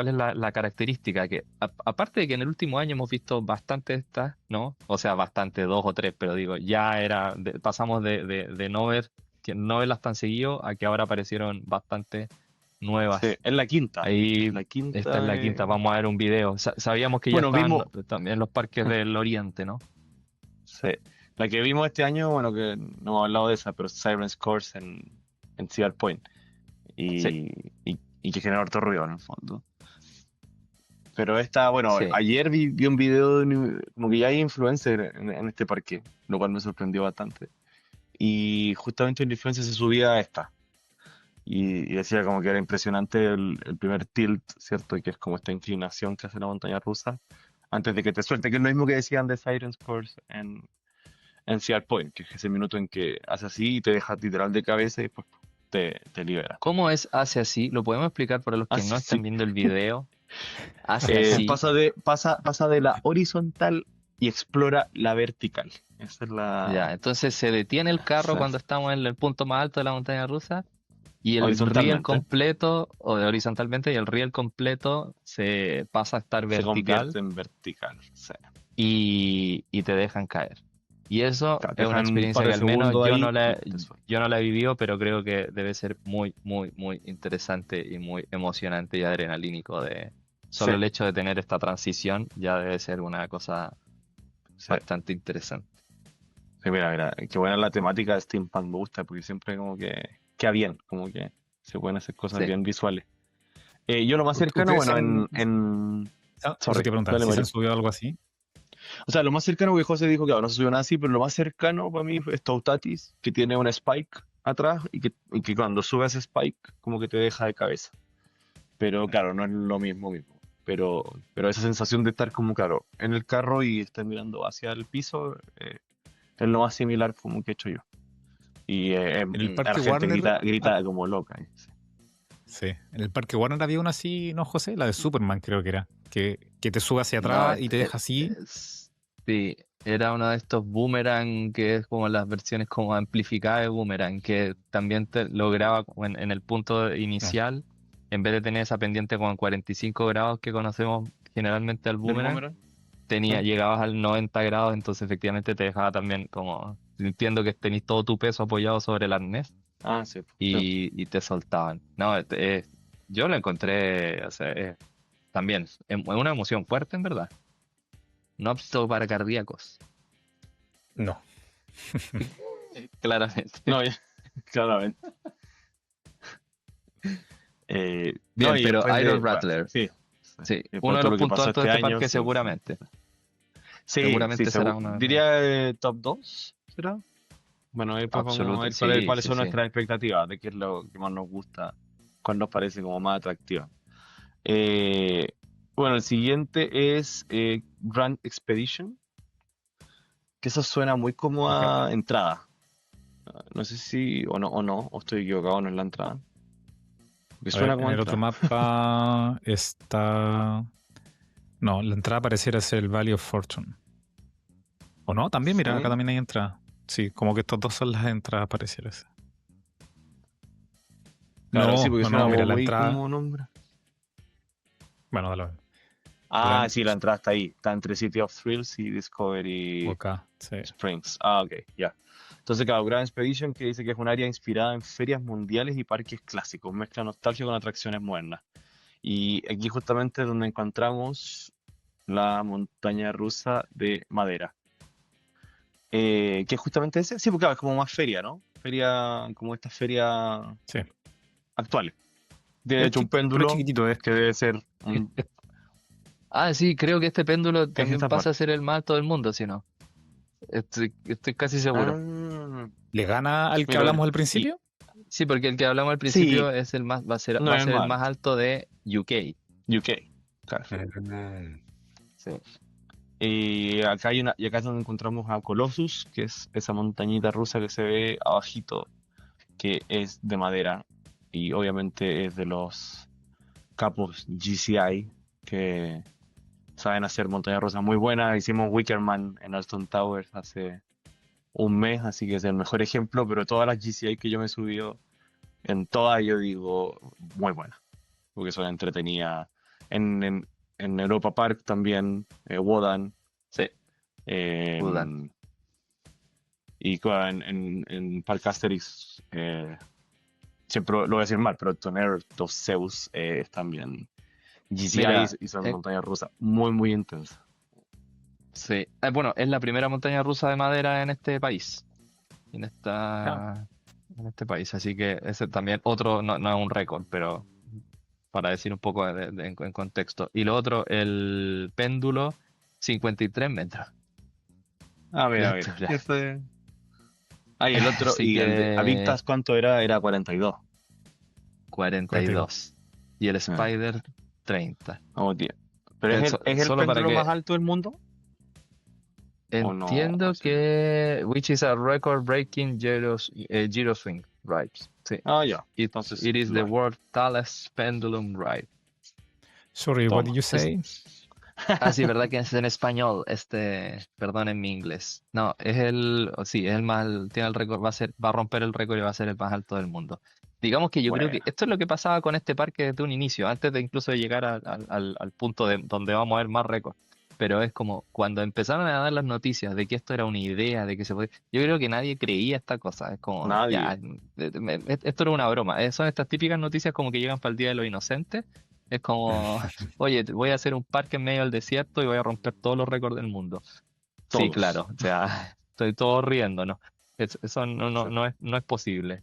es la característica? Que aparte de que en el último año hemos visto bastante de estas, ¿no? O sea, bastante, dos o tres, pero digo, ya pasamos de no verlas tan seguido a que ahora aparecieron bastante Sí, nuevas. es la quinta. Ahí, La esta es quinta. la quinta, vamos a ver un video. Sabíamos que ya Bueno, estaban vimos. también en los parques del Oriente, ¿no? Sí. La que vimos este año, bueno, que no hemos hablado de esa, pero Siren's Course en Cedar Point. Sí, Y que genera harto ruido en el fondo. Pero esta, bueno, sí. ayer vi un video como que ya hay influencer en este parque, lo cual me sorprendió bastante. Y justamente un influencer se subía a esta. y decía como que era impresionante el primer tilt, ¿cierto? Y que es como esta inclinación que hace la montaña rusa antes de que te suelte, que es lo mismo que decían de Siren's Course en Cedar Point, que es ese minuto en que hace así y te deja literal de cabeza y después te libera. ¿Cómo es hace así? ¿Lo podemos explicar para los que Hace no están así. viendo el video? Hace así. Pasa de la horizontal y explora la vertical. Esa es Ya, la... entonces se detiene el carro Sí. cuando estamos en el punto más alto de la montaña rusa y el riel Horizontalmente completo, o de horizontalmente, y el riel completo se pasa a estar se vertical convierte en vertical. Sí. y te dejan caer. Y eso Claro, te es una dejan un par experiencia que de al menos segundos ahí y te sueltan. yo no la he vivido, pero creo que debe ser muy, muy, muy interesante y muy emocionante y adrenalínico de Sí, solo el hecho de tener esta transición ya debe ser una cosa sí. bastante interesante. Sí, mira, qué buena la temática de Steampunk, me gusta porque siempre como que queda bien, como que se pueden hacer cosas Sí. bien visuales. Yo lo más cercano, ¿Ustedes bueno, han, eso Sorry, te iba a preguntar, dale si se han Mario. subido a algo así? O sea, lo más cercano que José dijo, claro, no se subió nada así, pero lo más cercano para mí es Tautatis, que tiene un spike atrás y que cuando sube ese spike como que te deja de cabeza. Pero claro, no es lo mismo. Pero esa sensación de estar como, claro, en el carro y estar mirando hacia el piso es lo más similar como que he hecho yo. Y En el la Parque gente Warner, grita como loca. Sí. sí, en el Parque Warner había una así, ¿no, José? La de Superman creo que era, que te sube hacia No, atrás y te deja así. sí, era uno de estos boomerang que es como las versiones como amplificadas de boomerang, que también te lograba como en el punto Ah, inicial, en vez de tener esa pendiente como en 45 grados que conocemos generalmente al ¿Del boomerang, boomerang? Sí. llegabas al 90 grados, entonces efectivamente te dejaba también como sintiendo que tenés todo tu peso apoyado sobre el arnés Ah, sí. Sí. y te soltaban. No, yo lo encontré, o sea, también, es una emoción fuerte en verdad. No apto para cardíacos, no. claramente. No, claramente. No, Bien, y pero después Iron de, bueno, Rattler, sí, sí. sí, Y después uno de de todo los lo que puntos pasó altos de este este año, parque sí. seguramente. Sí, Seguramente será uno de los... diría top 2, ¿será? Bueno, después vamos a Absoluto, ver sí, cuáles sí, son sí. nuestras expectativas, de qué es lo que más nos gusta, cuál nos parece como más atractiva. Eh, bueno, el siguiente es Grand Expedition, que eso suena muy como Acá, a entrada. No sé si o estoy equivocado, no es la entrada. Porque a suena ver, como en el otro entrada. mapa está... No, la entrada pareciera ser el Valley of Fortune. ¿O no? También, mira, acá Sí. también hay entrada. Sí, como que estos dos son las entradas, pareciera ser. Claro, sí, No, porque no, suena no, mira, como la muy entrada... como nombre. Bueno, dale. Ah, Grand... sí, la entrada está ahí. Está entre City of Thrills y Discovery Acá, sí. Springs. Ah, ok, ya. Entonces, claro, Grand Expedition que dice que es un área inspirada en ferias mundiales y parques clásicos. Mezcla nostalgia con atracciones modernas. Y aquí justamente es donde encontramos la montaña rusa de madera. Que es justamente ese. Sí, porque claro, es como más feria, ¿no? Feria, como estas ferias Sí. actuales. De hecho, un Pero es péndulo chiquitito, que debe ser Es- es- sí, creo que este péndulo es también esta pasa a parte. ser el más alto del mundo, si no. Estoy casi seguro. Ah, ¿Le gana al que mira, hablamos al Y principio? sí, porque el que hablamos al sí, principio es el más, no va a es ser el más más alto. alto de UK. UK, claro. Sí. Y acá es donde encontramos a Colossus, que es esa montañita rusa que se ve abajito, que es de madera. Y obviamente es de los capos GCI, que saben hacer montañas rusas muy buenas. Hicimos Wickerman en Alton Towers hace un mes, así que es el mejor ejemplo, pero todas las GCI que yo me he subido, en todas yo digo muy buenas, porque son entretenidas. En Europa Park también, Wodan. Sí, Budan. em, y claro, en Park Asterix, siempre lo voy a decir mal, pero Tonnerre of Zeus es también GCI Mira, y son montañas rusas muy, muy intensas. sí. Bueno, es la primera montaña rusa de madera en este país. En Ah, esta, en este país. Así que ese también, otro, no es un récord, pero para decir un poco en contexto. Y lo otro, el péndulo, 53 metros de mira. altura. Ah, y el otro, Así y el de que Avictas, ¿cuánto era? Era 42. 42. Y el Spider, 30. Oh, tío. ¿Pero es Eso- el solo para péndulo que- más alto del mundo? ¿O no? Entiendo O sea, que... Which is a record-breaking gyro swing ride. Sí. Ah, ya. It, Entonces, it is the lo es. world's tallest pendulum ride. Sorry, what Toma. did you say? Ah, sí, verdad que es en español. Perdón, en mi inglés. No, sí, es el más, tiene el récord, va a romper el récord y va a ser el más alto del mundo. Digamos que yo creo que Bueno. esto es lo que pasaba con este parque desde un inicio, antes de incluso de llegar al punto de donde vamos a ver más récords. Pero es como cuando empezaron a dar las noticias de que esto era una idea, de que se podía. Yo creo que nadie creía esta cosa. Es como, Nadie. ya, esto era una broma. Son estas típicas noticias como que llegan para el Día de los Inocentes. Es como, oye, voy a hacer un parque en medio del desierto y voy a romper todos los récords del mundo. Sí, Todos. claro. O sea, estoy todo riendo, ¿no? Eso no es posible.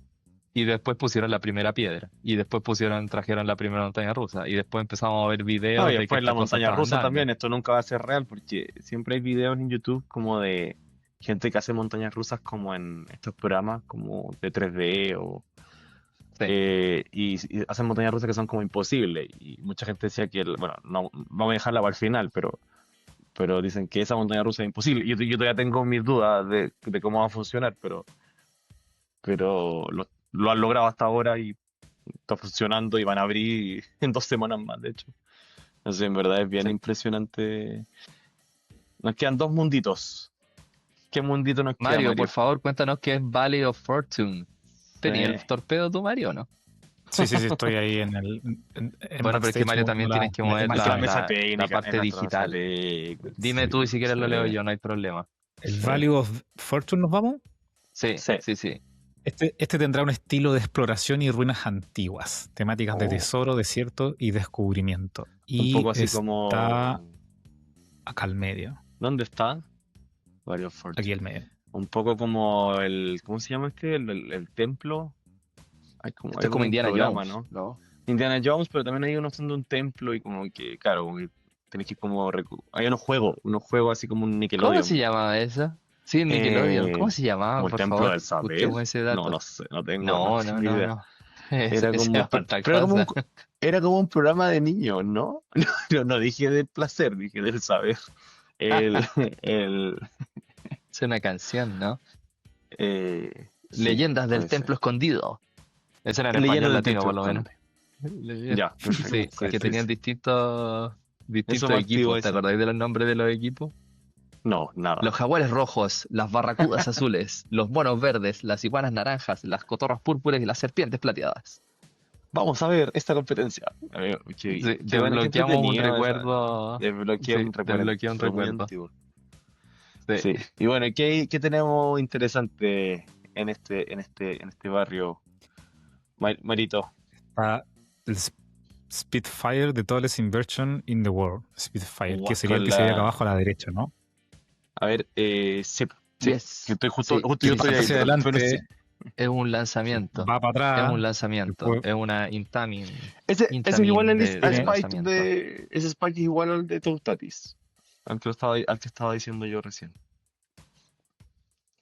Y después pusieron la primera piedra. Y después trajeron la primera montaña rusa. Y después empezamos a ver videos No, y de que después la esta cosa montaña estaba rusa andando. también, esto nunca va a ser real porque siempre hay videos en YouTube como de gente que hace montañas rusas como en estos programas como de 3D o Sí. y hacen montañas rusas que son como imposibles y mucha gente decía que, bueno, no, vamos a dejarla para el final, pero dicen que esa montaña rusa es imposible. Yo todavía tengo mis dudas de cómo va a funcionar, pero lo han logrado hasta ahora y está funcionando y van a abrir en 2 semanas más, de hecho. No sé, en verdad es bien Sí. impresionante. Nos quedan 2 munditos. ¿Qué mundito nos queda, Mario, Mario? por favor, cuéntanos qué es Valley of Fortune. ¿Tenías Sí. el torpedo tú, Mario, o no? Sí, estoy ahí en el. Bueno, pero es que backstage Mario también moviendo tienes que mover Hay que la la mesa técnica, parte en nuestra mesa digital. técnica. Dime Sí, tú y si quieres lo leo sí. yo, no hay problema. El Sí. Value of Fortune, ¿nos vamos? Sí, Sí. sí. Este tendrá un estilo de exploración y ruinas antiguas, temáticas de Oh. tesoro, desierto y descubrimiento. Un Y poco así está como... acá al medio, ¿Dónde está? Varios Fortune. aquí al medio. Un poco como el... ¿Cómo se llama este? El templo. Hay como, Esto hay es como un Indiana programa, Jones, ¿no? Indiana Jones, pero también hay uno haciendo un templo y como que, claro, como que tenés que como... Hay unos juegos así como un Nickelodeon. ¿Cómo se llamaba eso? Sí, Nickelodeon. ¿Cómo se llamaba, Como el por templo favor? del saber. Busquemos ese dato. No sé, no tengo No, idea. no. Era Ese como, es otra pero cosa. era como un programa de niños, ¿no? No dije del placer, dije del saber. El, el, Es una canción, ¿no? sí, Leyendas del puede Templo ser. Escondido. Ese era en Leyenda español del latino, Templo por lo menos. Escondido. Ya, perfecto. Sí, Sí, que sí, tenían sí. distintos Eso más activo equipos. ¿Te ese. acordáis de los nombres de los equipos? No, nada. Los jaguares rojos, las barracudas azules, los monos verdes, las iguanas naranjas, las cotorras púrpuras y las serpientes plateadas. Vamos a ver esta competencia. Amigo, Sí, qué buena, qué desbloqueamos un entretenido esa. recuerdo. Desbloqueé Sí, un recuerdo. desbloqueé un Fue muy recuerdo. antiguo. Sí. Sí. Y bueno, ¿qué tenemos interesante en este barrio, Marito? Está el Spitfire, the tallest inversion in the world. Spitfire, que sería el que se ve acá abajo a la derecha, ¿no? A ver, sí, Yes. que estoy justo, Sí. justo yo Y estoy pasa ahí, hacia pero no sé. adelante, Es un lanzamiento. va para Es atrás. un lanzamiento. después- Es una incoming. Ese es igual de ese Spike lanzamiento. ese Spike es igual al de Toutatis. Al que estaba diciendo yo recién.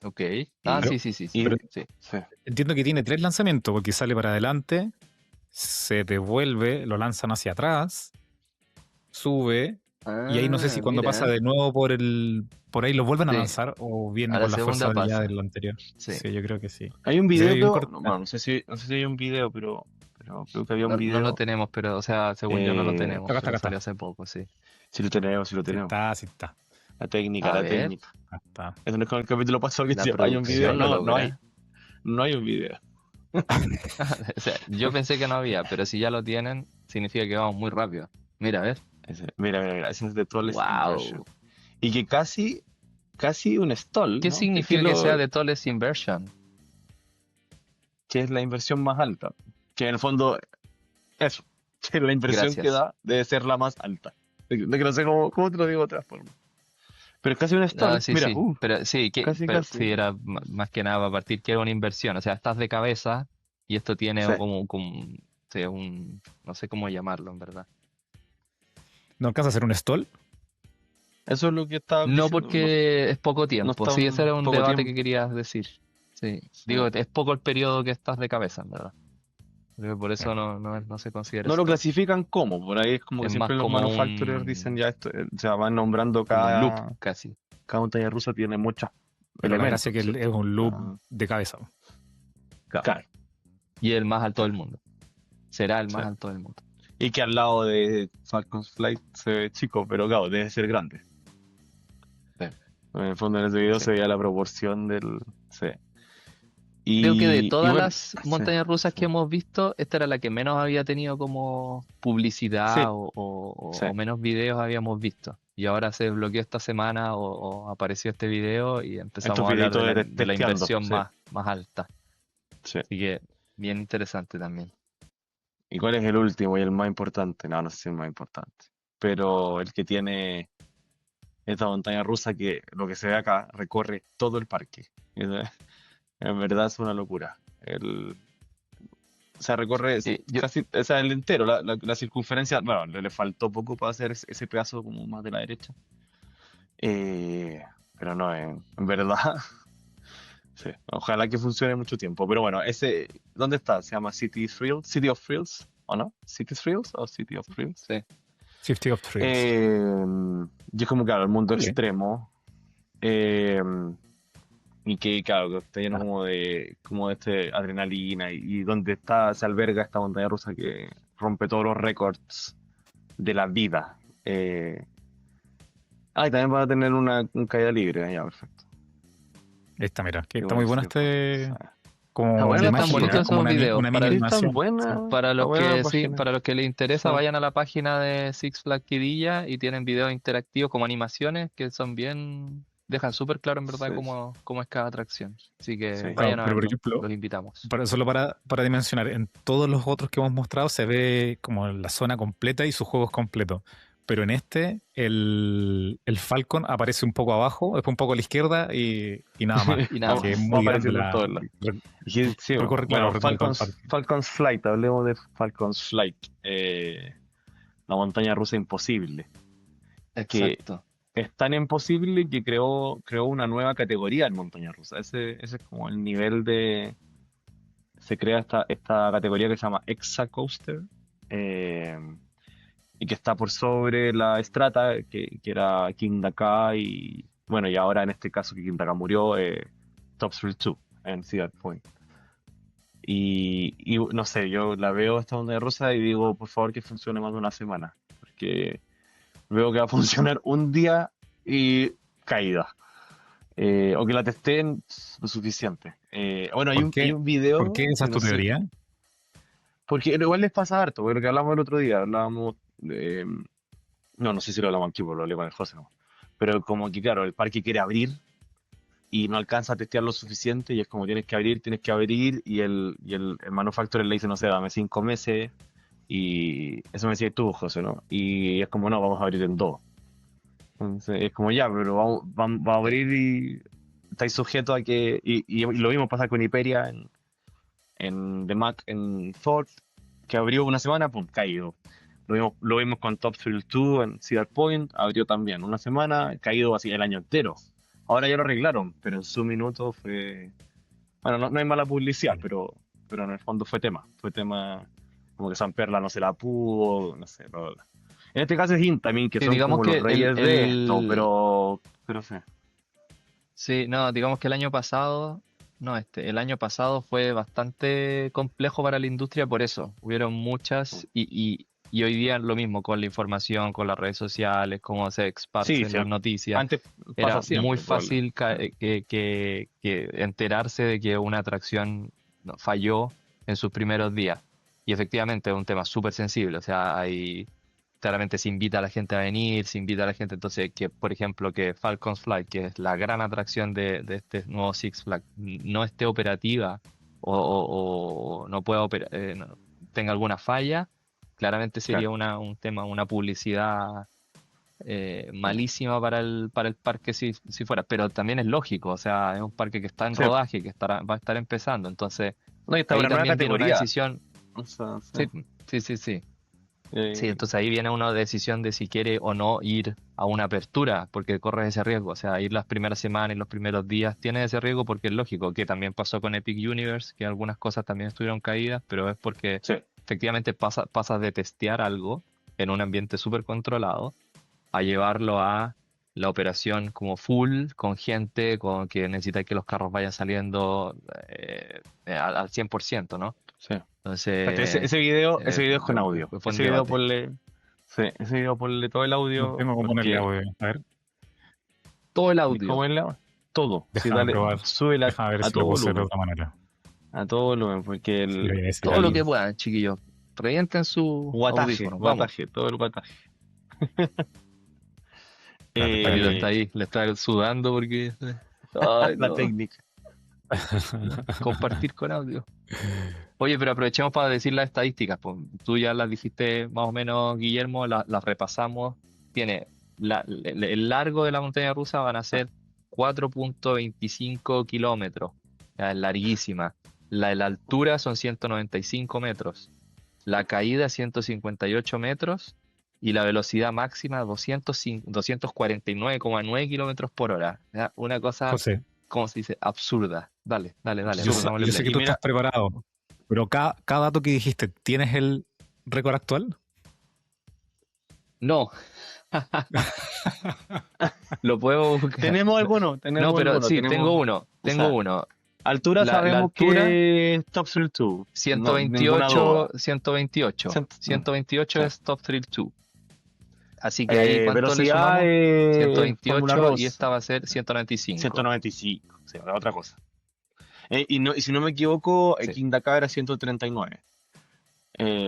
Ok. Ah, Pero- sí. y- Sí. Sí. Entiendo que tiene 3 lanzamientos, porque sale para adelante, se devuelve, lo lanzan hacia atrás, sube, y ahí no sé si cuando mira. pasa de nuevo por ahí lo vuelven a Sí. lanzar o viene A la con la segunda fuerza ya pasa. de lo anterior. Sí. Sí, yo creo que sí. Hay un Se video, ve bien creo, corto. bueno, no sé si hay un video, pero creo que había un No video. lo tenemos, pero, o sea, según yo no lo Eh, tenemos. acá Pero está. salió hace poco, sí. Sí lo tenemos. Sí está. La técnica, A la ver. técnica. Acá está. Eso no es con el capítulo pasado que La decía, hay un video. producción lo No hay. logra. No hay un video. O sea, yo pensé que no había, pero si ya lo tienen, significa que vamos muy rápido. Mira, a ver. Mira, ese es de Tallest Wow. Inversion. Y que casi un stall, ¿Qué ¿no? significa que sea de tallest inversion? Que es la inversión más alta. Que en el fondo, eso. Que la inversión Gracias. que da debe ser la más alta. De que no sé cómo te lo digo de otra forma. Pero es casi un stall. Ah, sí, Mira, sí. Pero sí, casi. sí, era más que nada para partir que era una inversión. O sea, estás de cabeza y esto tiene Sí. como sí, no sé cómo llamarlo, en verdad. ¿No alcanza a ser un stall? eso es lo que estaba No, porque es poco tiempo. está Sí, ese era un poco debate tiempo. que querías decir. Sí. Digo, es poco el periodo que estás de cabeza, en verdad. Creo que por Sí. eso no se considera No lo stock. clasifican como, por ahí es como que Es más siempre los como manufacturers dicen ya esto, o sea, van nombrando como un loop cada, casi. cada montaña rusa tiene muchos Pero la gracia elementos, es que es ¿cierto? un loop Ah, de cabeza. claro, Y el más alto sí, del mundo. Será el sí. más alto del mundo. Y que al lado de Falcon's Flight se ve chico, pero claro, debe ser grande. Sí, En el fondo en ese video sí. se veía la proporción del... Sí. Creo que de Y todas bueno, las sí, montañas rusas sí, que hemos visto, esta era la que menos había tenido como publicidad sí, sí. o menos videos habíamos visto. Y ahora se desbloqueó esta semana o apareció este video y Estos empezamos a hablar videitos de de la testeando, inversión sí, más alta. sí. Así que bien interesante también. ¿Y cuál es el último y el más importante? No, no sé si es el más importante. Pero el que tiene esta montaña rusa que lo que se ve acá recorre todo el parque. En verdad es una locura. O sea, recorre Yo, casi, o sea, el entero, la circunferencia, bueno, le faltó poco para hacer ese pedazo como más de la derecha. Eh, pero no, en verdad, sí, ojalá que funcione mucho tiempo. Pero bueno, ¿dónde está? ¿Se llama City Thrills? City of Thrills, ¿o no? ¿City Thrills o City of Thrills? sí. 50 of Thrills. Y es como, claro, el mundo Oye, extremo. eh, y que, claro, que está lleno como de adrenalina y donde se alberga esta montaña rusa que rompe todos los récords de la vida. Y también va a tener un caída libre, ya, perfecto. esta, mira, que Qué está muy bueno, bueno sí, pues. O sea, está como buena Sí, la están página, bonitos ¿eh? como esos videos. una mini Sí, está animación. Sí. buena, Para está los buena la que sí, página. para los que les Sí, interesa, vayan a la página de Six Flags Quirilla y tienen videos interactivos como animaciones que son bien, dejan súper claro en verdad sí, cómo es cada atracción. Así que sí. Claro, vayan a pero por verlo, ejemplo, los invitamos. solo para dimensionar, en todos los otros que hemos mostrado se ve como la zona completa y sus juegos completos. Pero en este, el Falcon aparece un poco abajo, después un poco a la izquierda y nada más. Y nada Va, Porque es más. va muy grande apareciendo en todos lados. Sí, recorre, claro, bueno, recorre todo el parque. Falcon's Flight, hablemos de Falcon's Flight. La montaña rusa imposible. Que Exacto. es tan imposible que creó una nueva categoría en montaña rusa. Ese es como el nivel de... Se crea esta categoría que se llama Exa Coaster. eh, y que está por sobre la Strata, que era King Daka y... Bueno, y ahora en este caso que King Daka murió, Top Thrill 2 en Cedar Point. Y no sé, yo la veo esta montaña rusa y digo, por favor, que funcione más de una semana. Porque veo que va a funcionar un día y caída. O que la testeen lo suficiente. Bueno, hay ¿Por un, hay qué? un ¿Por video qué esa que es no tu sé, teoría? porque igual les pasa harto, porque lo que hablamos el otro día, hablábamos de, no sé si lo hablamos aquí, porque lo hablé con el José, no. Pero como que, claro, el parque quiere abrir y no alcanza a testear lo suficiente y es como tienes que abrir y el manufacturer le dice, no sé, dame 5 meses y eso me decías tú, José, ¿no? Y es como, no, vamos a abrir en 2. Entonces es como ya, pero vamos a Sí. abrir y estáis sujetos a que. Y lo mismo pasa con Hyperia en The Mac en Ford, que abrió una semana, pum, caído. Lo vimos con Top Thrill 2 en Cedar Point, abrió también una semana, caído así el año entero. Ahora ya lo arreglaron, pero en su minuto fue. Bueno, no hay mala publicidad, pero en el fondo fue tema. Fue tema como que San Perla no se la pudo, no sé, bla, bla, bla. En este caso es Intamin, que Sí, son digamos como los que reyes de esto, pero sí. sí, no, digamos que el año pasado, no, el año pasado fue bastante complejo para la industria por eso. Hubieron muchas y hoy día lo mismo con la información, con las redes sociales, cómo se Sí, esparcen sí, las noticias. antes pasa Era muy siempre, igual. fácil que enterarse de que una atracción no, falló en sus primeros días. Y efectivamente es un tema súper sensible, o sea, hay claramente se invita a la gente a venir, se invita a la gente, entonces que, por ejemplo, que Falcon's Flight, que es la gran atracción de este nuevo Six Flags, no esté operativa o no pueda tenga alguna falla, claramente sería Claro. un tema, una publicidad Mm. malísima para el parque si fuera, pero también es lógico, o sea, es un parque que está en Sí. rodaje, que va a estar empezando, entonces No, y esta es ahí una nueva también viene una categoría. decisión, O sea, sí. sí, sí, sí, sí. Sí, entonces ahí viene una decisión de si quiere o no ir a una apertura, porque corres ese riesgo. O sea, ir las primeras semanas y los primeros días tienes ese riesgo porque es lógico, que también pasó con Epic Universe, que algunas cosas también estuvieron caídas, pero es porque Sí. efectivamente pasas de testear algo en un ambiente súper controlado a llevarlo a la operación como full, con gente, con que necesita que los carros vayan saliendo al 100%, ¿no? Sí. Espérate, Entonces, ese video es con audio. fue un Ese video debate. ponle, sí, ese video ponle todo el No audio, tengo cómo ponerle porque audio. A ver, Todo el ¿y cómo audio. es la? Todo. Sí, déjame dale, probar. súbela Déjame ver a si lo todo puedo hacer de volumen, otra manera. a todo volumen, porque Sí, el ese era Todo lo el- que puedan, chiquillos. Revienten su guataje, audífono. Vamos. guataje, todo el guataje. Espérate, David está Eh, ahí, le está sudando porque. Ay, la no. técnica. Compartir con audio. Oye, pero aprovechemos para decir las estadísticas. Pues. Tú ya las dijiste más o menos, Guillermo, las repasamos. Tiene el largo de la montaña rusa van a ser 4.25 kilómetros. Ya, es larguísima. La altura son 195 metros. La caída 158 metros. Y la velocidad máxima 249,9 kilómetros por hora. Ya, una cosa, José, ¿cómo se dice? Absurda. Dale, dale, dale. Absurdo. Pongámosle yo sé play. que Y tú mira, estás preparado, pero cada dato que dijiste, ¿tienes el récord actual? No, lo puedo buscar. tenemos alguno, No, tenemos pero alguno, sí, tenemos, o tengo sea, uno. altura La sabemos altura, que es Top Thrill 2, no, ninguna 128, duda. 128. Cent- 128 sí. es Top Thrill 2. Así que ahí, ¿cuánto le Velocidad sumamos? Fórmula 128 y Rose, esta va a ser 195. 195, sí, otra cosa. Y si no me equivoco, Sí, King Dakar era 139.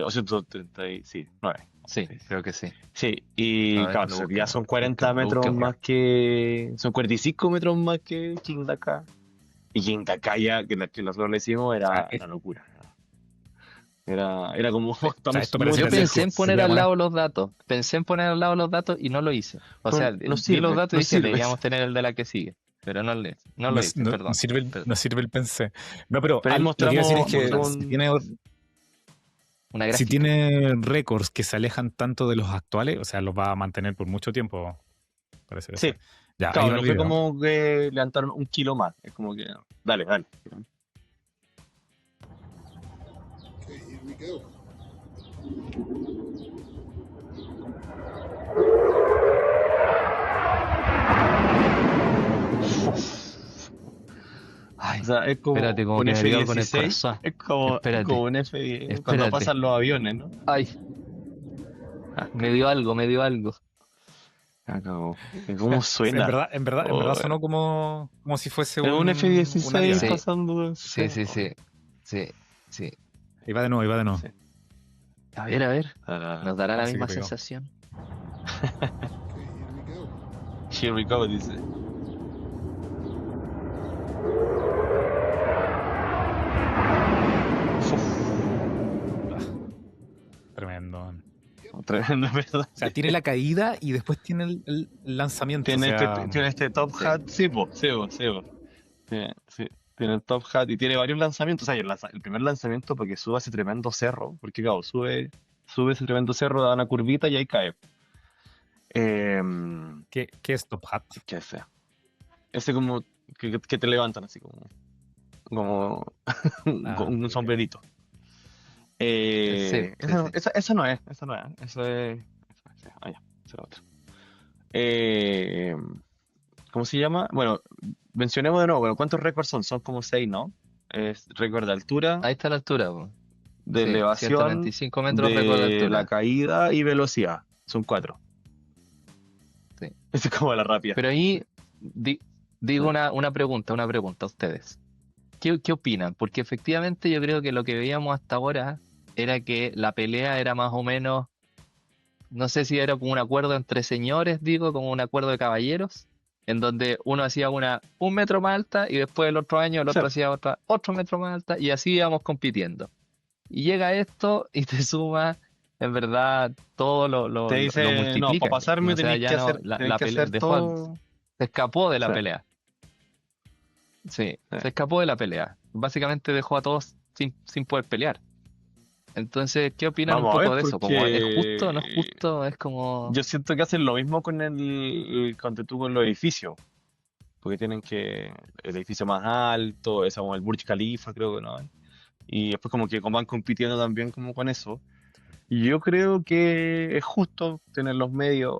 O 130, sí, 9. sí, Sí, creo que sí. sí, A y ver, claro, lo ya busquemos, son 40 busquemos, metros busquemos. más que. Son 45 metros más que King Dakar. Y King Dakar ya, que nosotros le hicimos, O sea, era una locura. Era como, o sea, estamos esto muy Yo pareciera ser pensé que en lejos. poner sería al una. lado los datos. Pensé en poner al lado los datos y no lo hice. O sea, No vi los sirve, datos y no dije, sirve. deberíamos tener el de la que sigue. Pero no No, lo hice, no- no perdón. sirve, Perdón. no sirve el pensé. No, pero Pero ahí lo que iba a decir es que Puta, una si gráfica. tiene récords que se alejan tanto de los actuales, o sea, los va a mantener por mucho tiempo, parece Sí, ser. Ya, ahí claro, va no el fue video. como que levantaron un kilo más. Es como que, dale, dale. Okay, here we go. Ay, O sea, es como espérate, como un que me dio algo en el F-16, corazón. es como Espérate, un F-10 cuando espérate. pasan los aviones, ¿no? Ay, me dio algo, me dio algo. Acabó. ¿Cómo En suena? verdad, en verdad Oh, sonó como si fuese es un un F-16 avión. Sí, pasando. sí, sí, sí. Sí, sí. Ahí va de nuevo, ahí va de nuevo. Sí. A ver. ¿Nos dará la Parece que misma pegó. sensación? Okay, here we go. Here we go, dice. Tremendo. Tremendo, ¿verdad? O sea, tiene la caída y después tiene el lanzamiento. Tiene, o sea, tiene este top Sí. hat, sí, sí, sí. Sí, tiene el top hat y tiene varios lanzamientos. O sea, el primer lanzamiento porque sube ese tremendo cerro, porque claro, sube ese tremendo cerro, da una curvita y ahí cae. ¿qué es Top Hat? Qué feo. Ese como que te levantan así como con un sombrerito. Sí, Esa, sí. esa no es, eso es, ah, ya, esa es otra. ¿Cómo se llama? Bueno, mencionemos de nuevo, bueno, ¿cuántos récords son? Son como 6, ¿no? Es récord de altura, Ahí está la altura, po. de Sí, elevación, 195 metros récord de de la altura. caída y velocidad. Son 4. Sí. Es como la rápida. Pero ahí digo una pregunta a ustedes. ¿Qué opinan? Porque efectivamente yo creo que lo que veíamos hasta ahora era que la pelea era más o menos, no sé si era como un acuerdo entre señores, digo, como un acuerdo de caballeros, en donde uno hacía una 1 metro más alta y después el otro año el otro Sí. hacía otra 8 metros más alta y así íbamos compitiendo. Y llega esto y te suma, en verdad, todo lo Te dice, no, multiplica. para pasarme O sea, tenéis ya que no, hacer, la tenéis que pelea hacer se todo. escapó de la Sí. pelea. Sí, Sí. se escapó de la pelea. Básicamente dejó a todos sin poder pelear. Entonces, ¿qué opinan un Vamos a poco ver, de eso? ¿Como es porque justo, no es justo? Es como... yo siento que hacen lo mismo con con tú con los edificios, porque tienen que el edificio más alto, esa como el Burj Khalifa, creo que no. Y después como que van compitiendo también como con eso. Y yo creo que es justo tener los medios.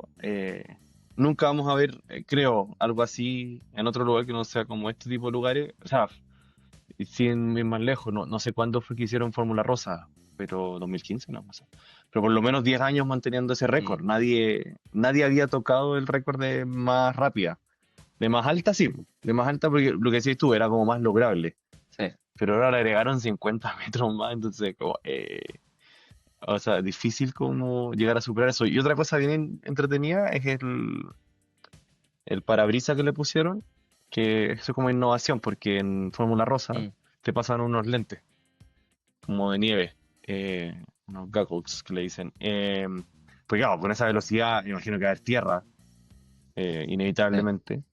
Nunca vamos a ver, creo, algo así en otro lugar que no sea como este tipo de lugares. O sea, y sin ir más lejos, no sé cuándo fue que hicieron Fórmula Rosa, pero 2015 no sé. Pero por lo menos 10 años manteniendo ese récord. Mm, Nadie había tocado el récord de más rápida. De más alta sí, de más alta porque lo que decías tú era como más lograble. sí. Pero ahora le agregaron 50 metros más, entonces como, o sea, difícil como llegar a superar eso. Y otra cosa bien entretenida es el parabrisas que le pusieron, que eso es como innovación, porque en Fórmula Rosa Mm. te pasan unos lentes, como de nieve, unos goggles que le dicen. Pues claro, con esa velocidad, me imagino que va a haber tierra, Sí. inevitablemente,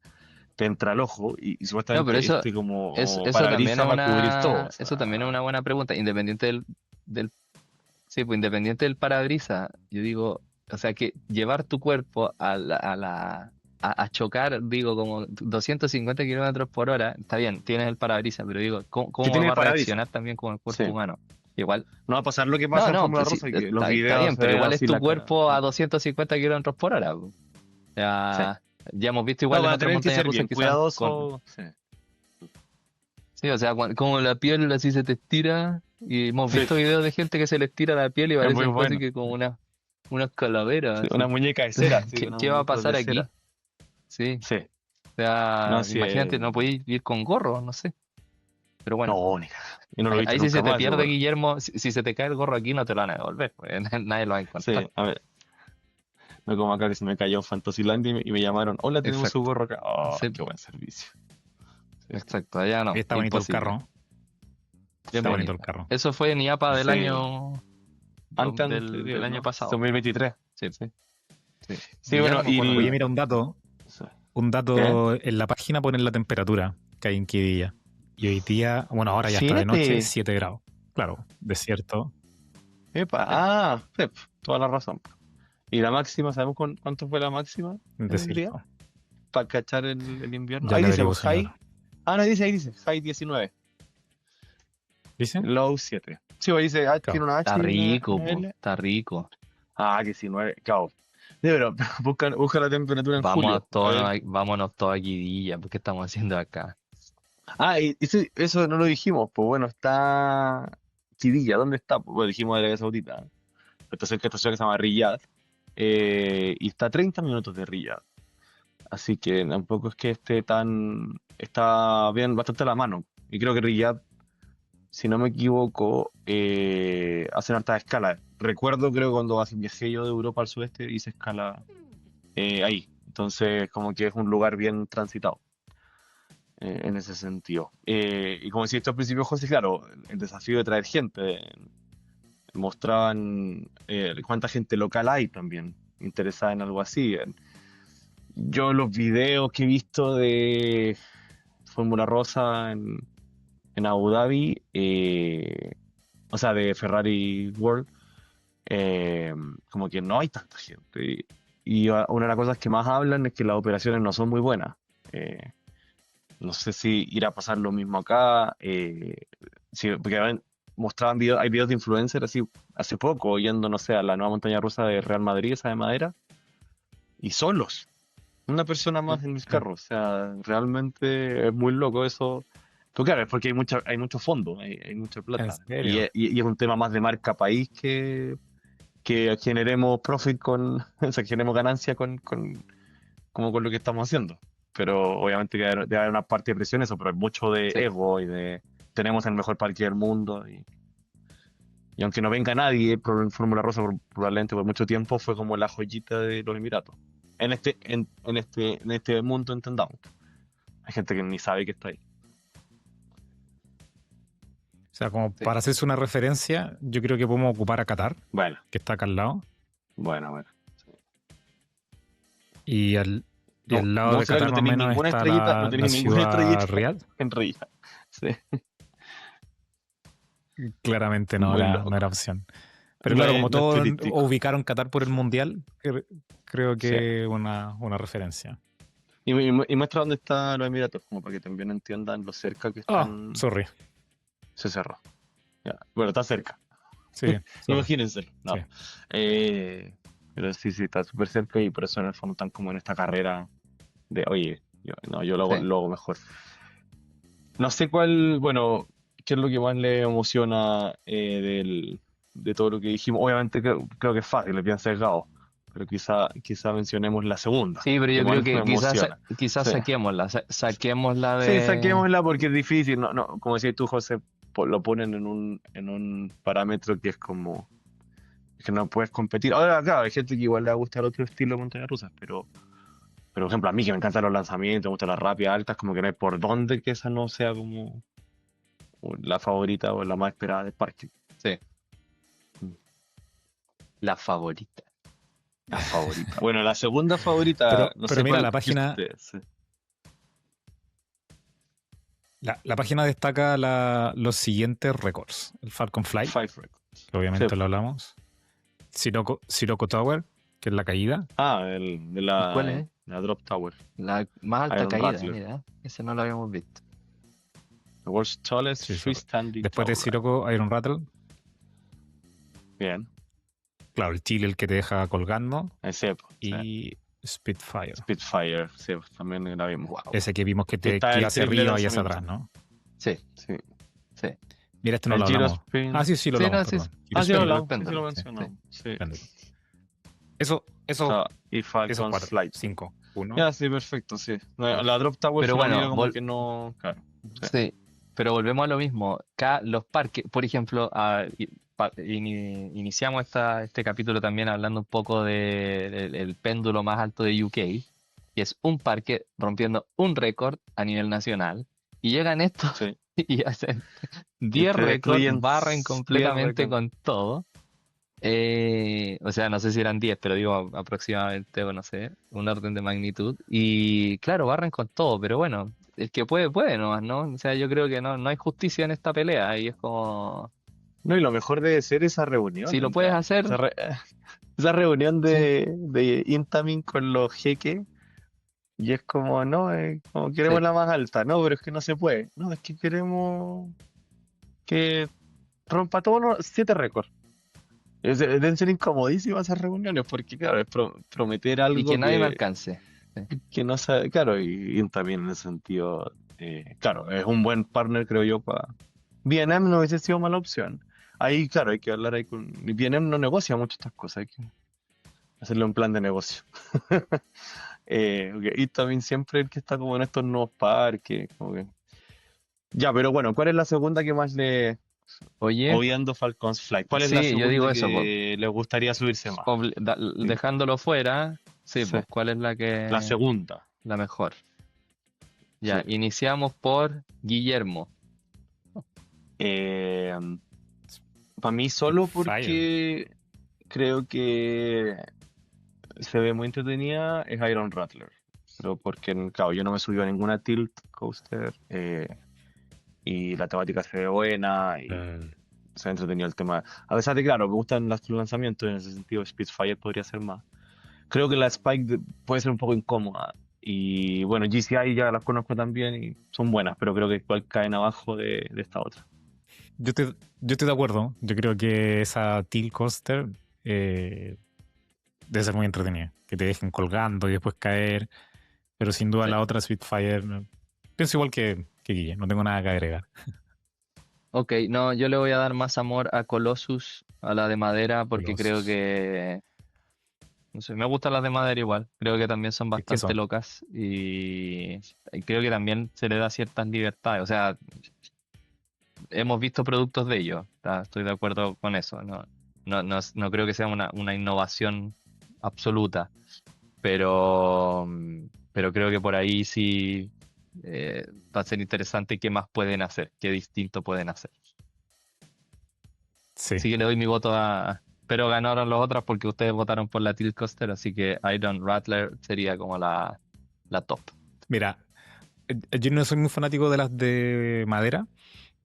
te entra al ojo y No, pero supuestamente este como eso también es parabrisas va a cubrir todo. O eso también es sea, una buena pregunta, independiente del, sí, pues independiente del parabrisas, yo digo, o sea, que llevar tu cuerpo a chocar, digo, como 250 kilómetros por hora, está bien, tienes el parabrisas, pero digo, ¿qué ¿cómo tiene va el a parabrisas? reaccionar también con el Sí. cuerpo humano? Igual, No va a pasar lo que no, pasa en no, Fórmula pues sí, Rosa, que los está videos bien, se pero ven igual es así tu la cara. cuerpo a 250 kilómetros por hora, pues. Sí. Ya hemos visto No, igual en van a otras tener que montañas ser rusas bien quizás con, cuidadosos. Sí. sí, o sea, como la piel así se te estira, y hemos Sí, visto videos de gente que se le estira la piel y es muy parecen casi bueno. que como unas calaveras, Sí, una así. muñeca de cera, sí, ¿Qué, unos qué va a muñecos de pasar aquí? cera. Sí, Sí, o no, sea, sí. imagínate, no podéis ir con gorro, no sé. Pero bueno, No, ni cagando. Yo no lo he visto ahí sí nunca se te más, ese pierde, gorro. Guillermo, si se te cae el gorro aquí no te lo van a devolver, pues, nadie lo va a encontrar. Sí, a ver, no como acá que se me cayó en Fantasyland y me llamaron. Hola, tenemos su Exacto, gorro acá. Oh, sí, qué buen servicio. Sí, exacto, allá Ahí no, está bonito el imposible. carro. Bien Está bonito el bonito. carro. Eso fue en IAPA del sí, año del anterior, año ¿no? pasado. 2023. Sí, Sí, sí. sí, Ya bueno, no me acuerdo Oye, y mira, sí. un ¿Qué? dato en la página ponen la temperatura que hay en Quidilla. Y hoy día, bueno, ahora ya está de noche, 7. 7 grados. Claro, desierto. Epa, Sí. sí, toda la razón. ¿Y la máxima? ¿Sabemos cuánto fue la máxima en el día? Desierto. Para cachar el invierno. Ya Ahí le dice, averiguo, pues, señor. high. Ahí dice, high 19, ¿Dice? low 7. Sí, pues dice, tiene Claro. una Está H y rico, una po, L. está rico. 19, claro. Sí, pero busca la temperatura en julio. A ver. Vámonos todos aquí, ya, ¿qué estamos haciendo acá? Y eso no lo dijimos. Pues bueno, está Chivilla, ¿dónde está? Pues bueno, dijimos de Arabia Saudita. Está cerca de esta ciudad que se llama Riyadh. Y está a 30 minutos de Riyadh. Así que tampoco es que está bien, bastante a la mano. Y creo que Riyadh, si no me equivoco, hacen harta escala. Recuerdo, creo, cuando viajé yo de Europa al sudeste, hice escala ahí. Entonces, como que es un lugar bien transitado en ese sentido. Y como decía esto al principio, José, claro, el desafío de traer gente. Mostraban cuánta gente local hay también interesada en algo así. Yo los videos que he visto de Fórmula Rosa en Abu Dhabi, o sea, de Ferrari World, eh, como que no hay tanta gente. Y una de las cosas que más hablan es que las operaciones no son muy buenas. Eh, no sé si irá a pasar lo mismo acá. Sí, porque mostraban videos, hay videos de influencers así hace poco, yendo, no sé, a la nueva montaña rusa de Real Madrid, esa de madera, y solos. Una persona más en el carro. O sea, realmente es muy loco eso. Pero claro, es porque hay mucho fondo, hay mucha ¿En plata. serio? Y es un tema más de marca país que generemos profit o sea, generemos ganancia como con lo que estamos haciendo. Pero obviamente que debe haber una parte de presión eso, pero hay mucho de Sí, ego y de tenemos el mejor parque del mundo. Y aunque no venga nadie, Fórmula Rosa probablemente por mucho tiempo fue como la joyita de los Emiratos. En este mundo entendamos. Hay gente que ni sabe que está ahí. O sea, como sí. para hacerse una referencia, yo creo que podemos ocupar a Qatar, Bueno, que está acá al lado. bueno. Y al, y No, al lado de vos sabés, Qatar no más o tenéis menos ninguna está estrellita, no la tenéis ninguna ciudad estrellita Riyadh. en Riyadh. Sí. Claramente Muy no loco. era opción. Pero No claro, es- como no es todos turístico. ubicaron Qatar por el Mundial, creo Sí. que una referencia. Y muestra dónde están los Emiratos, como para que también entiendan lo cerca que están. Sorry. Se cerró. Ya. Bueno, está cerca. Sí, sorry. Imagínense. No. Sí. Pero sí, está súper cerca y por eso en el fondo están como en esta carrera de, oye, yo lo hago, Sí. lo hago mejor. No sé bueno, qué es lo que más le emociona de todo lo que dijimos. Obviamente creo que es fácil, es bien sesgado, pero quizá mencionemos la segunda, Sí, pero que yo creo más me que emociona. quizás Sí. saquémosla Sí, de... saquémosla porque es difícil. No, como decías tú, José, lo ponen en un parámetro que es como que no puedes competir. Ahora, claro, hay gente que igual le va a gustar otro estilo de montañas rusas, pero por ejemplo, a mí que me encantan los lanzamientos, me gustan las rápidas altas, como que no hay por dónde que esa no sea como la favorita o la más esperada del parque. Sí, Mm. la favorita. La favorita. Bueno, la segunda favorita, no Pero sé mira, cuál. la página, Sí. la página destaca los siguientes récords. El Falcon Flight, Five Records. que obviamente Sí. lo hablamos. Sirocco Tower, que es la caída. De ¿Y cuál es? la Drop Tower. La más alta Iron caída, Rattler. mira. Ese no lo habíamos visto. The world's tallest Sí, freestanding Después de tower. Sirocco, Iron Rattle. Bien. Claro, el Chile, el que te deja colgando. Ese, pues, sí. Y Spitfire. Spitfire, sí, pues, también la vimos. Wow. Ese que vimos que Está que el iba hacia triple arriba y hacia lanzamiento. atrás, ¿no? Sí, Sí. sí. Mira, este no El lo Giro hablamos. Spin. Ah, sí, lo Sí, hablamos, no, sí, perdón. sí. Giro Ah, sí, lo Spin, hablamos, Pendulum, sí lo sí, mencionamos. Sí. Pendulum. Eso, Y esos Falcons cuatro, Flight. 5, 1. Ya, sí, perfecto, sí. No, la Drop Tower Pero fue una bueno, amiga como que no. Claro. Sí. Sí, pero volvemos a lo mismo. Los parques, por ejemplo, iniciamos este capítulo también hablando un poco del péndulo más alto de UK, que es un parque rompiendo un récord a nivel nacional, y llegan estos Sí. y hacen 10 te récords, destruyen barren 10 completamente récords. con todo. O sea, no sé si eran 10, pero digo aproximadamente, o no sé, un orden de magnitud. Y claro, barren con todo, pero bueno, el que puede nomás, ¿no? O sea, yo creo que no hay justicia en esta pelea y es como, No, y lo mejor debe ser esa reunión. si lo en puedes realidad. hacer, Esa reunión sí, de incoming con los jeques. Y es como, no, como queremos sí. la más alta. No, pero es que no se puede. No, es que queremos que rompa todos los 7 récords. Deben ser incomodísimas esas reuniones porque, claro, es prometer Y que algo nadie me alcance. Sí. que no sabe. Claro, y también en ese sentido, claro, es un buen partner, creo yo, para. B&M no hubiese sido mala opción. Ahí, claro, hay que hablar ahí con. B&M no negocia mucho estas cosas, hay que hacerle un plan de negocio. Ok, y también siempre el que está como en estos nuevos parques, como que. Ya, pero bueno, ¿cuál es la segunda que más le. Oye, Obviando Falcons Flight, ¿cuál es la sí, yo digo segunda eso, po. que le gustaría subirse más? Dejándolo fuera, sí, Sí. pues, ¿cuál es La segunda. la mejor? Ya, Sí. iniciamos por Guillermo. Para mí solo Fire. porque creo que se ve muy entretenida es Iron Rattler. Pero porque, claro, yo no me subí a ninguna Tilt Coaster y la temática se ve buena y se ha entretenido el tema. A pesar de, claro, me gustan los lanzamientos, en ese sentido Spitfire podría ser más. Creo que la Spike puede ser un poco incómoda. Y bueno, GCI ya las conozco también y son buenas, pero creo que igual caen abajo de esta otra. Yo estoy de acuerdo. Yo creo que esa Tilt Coaster debe ser muy entretenida. Que te dejen colgando y después caer. Pero sin duda Sí. la otra Spitfire, pienso igual que Guille. No tengo nada que agregar. Ok, no, yo le voy a dar más amor a Colossus, a la de madera, porque creo Colossus. que, no sé, me gustan las de madera igual. Creo que también son Es que bastante son. locas y creo que también se le da ciertas libertades. O sea, hemos visto productos de ellos, estoy de acuerdo con eso. No creo que sea una innovación absoluta, pero creo que por ahí sí va a ser interesante qué más pueden hacer, qué distinto pueden hacer. Sí. Así que le doy mi voto pero ganaron los otros porque ustedes votaron por la Tilt Coaster, así que Iron Rattler sería como la top. Mira, yo no soy muy fanático de las de madera.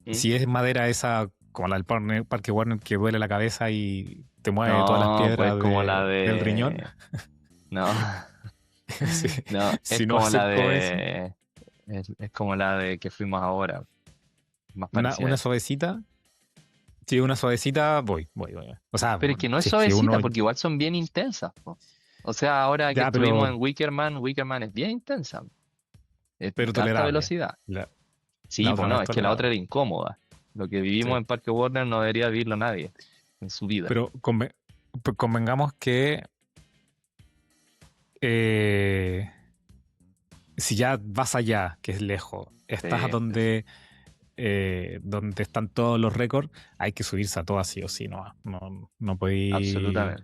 ¿Mm? Si es madera esa como la del Parque Warner que duele la cabeza y te mueve todas las No, piedras pues como la de... del riñón. No, Sí. no, es Si no como la acepto eso, de... Es como la de que fuimos ahora. Más parecida. una suavecita. Sí, una suavecita, voy. O sea, Pero es que no es si suavecita, uno... porque igual son bien intensas, po. O sea, ahora que Ya, estuvimos en Wickerman es bien intensa. Es pero alta tolerable. velocidad. La Sí, otra pues no no, es es que la otra tolerable. era incómoda. Lo que vivimos Sí. en Parque Warner no debería vivirlo nadie en su vida. Pero convengamos que eh, si ya vas allá, que es lejos, estás Sí, donde están todos los récords, hay que subirse a todo así o sí, no podéis absolutamente.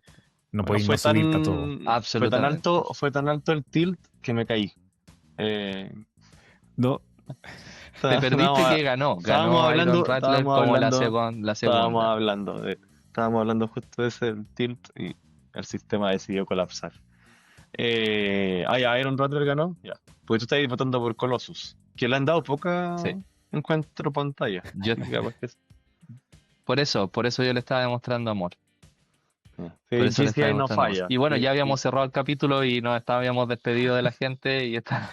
no, Bueno, podéis no subirte a todo. Absolutamente. fue tan alto el tilt que me caí. Eh, No, Te perdiste que ganó. Ganó Iron Rattler como la estábamos segunda. estábamos hablando justo de ese del tilt y el sistema decidió colapsar. Ya, Iron Rattler ganó, ya. Pues tú estás votando por Colossus, que le han dado poca Sí. encuentro pantalla. Yo, Capaz que por eso yo le estaba demostrando amor. sí, Por eso sí, le sí, estaba ahí no demostrando amor. falla. Y bueno, Sí, ya sí. habíamos cerrado el capítulo y nos habíamos despedido de la gente y está.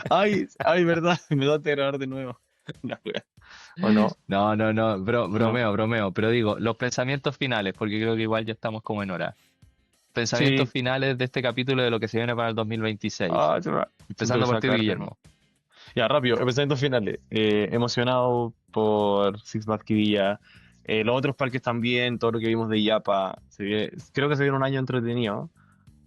Ay, verdad, me da a grabar de nuevo. La wea. ¿O no? No, bromeo. Pero digo, los pensamientos finales, porque creo que igual ya estamos como en hora. Pensamientos Sí. finales de este capítulo de lo que se viene para el 2026. Se me va. Empezando por ti, Sacar- Guillermo. Ya, rápido, pensamientos finales. Emocionado por Six Flags Quivilla. Los otros parques también, todo lo que vimos de Yapa. Creo que se viene un año entretenido.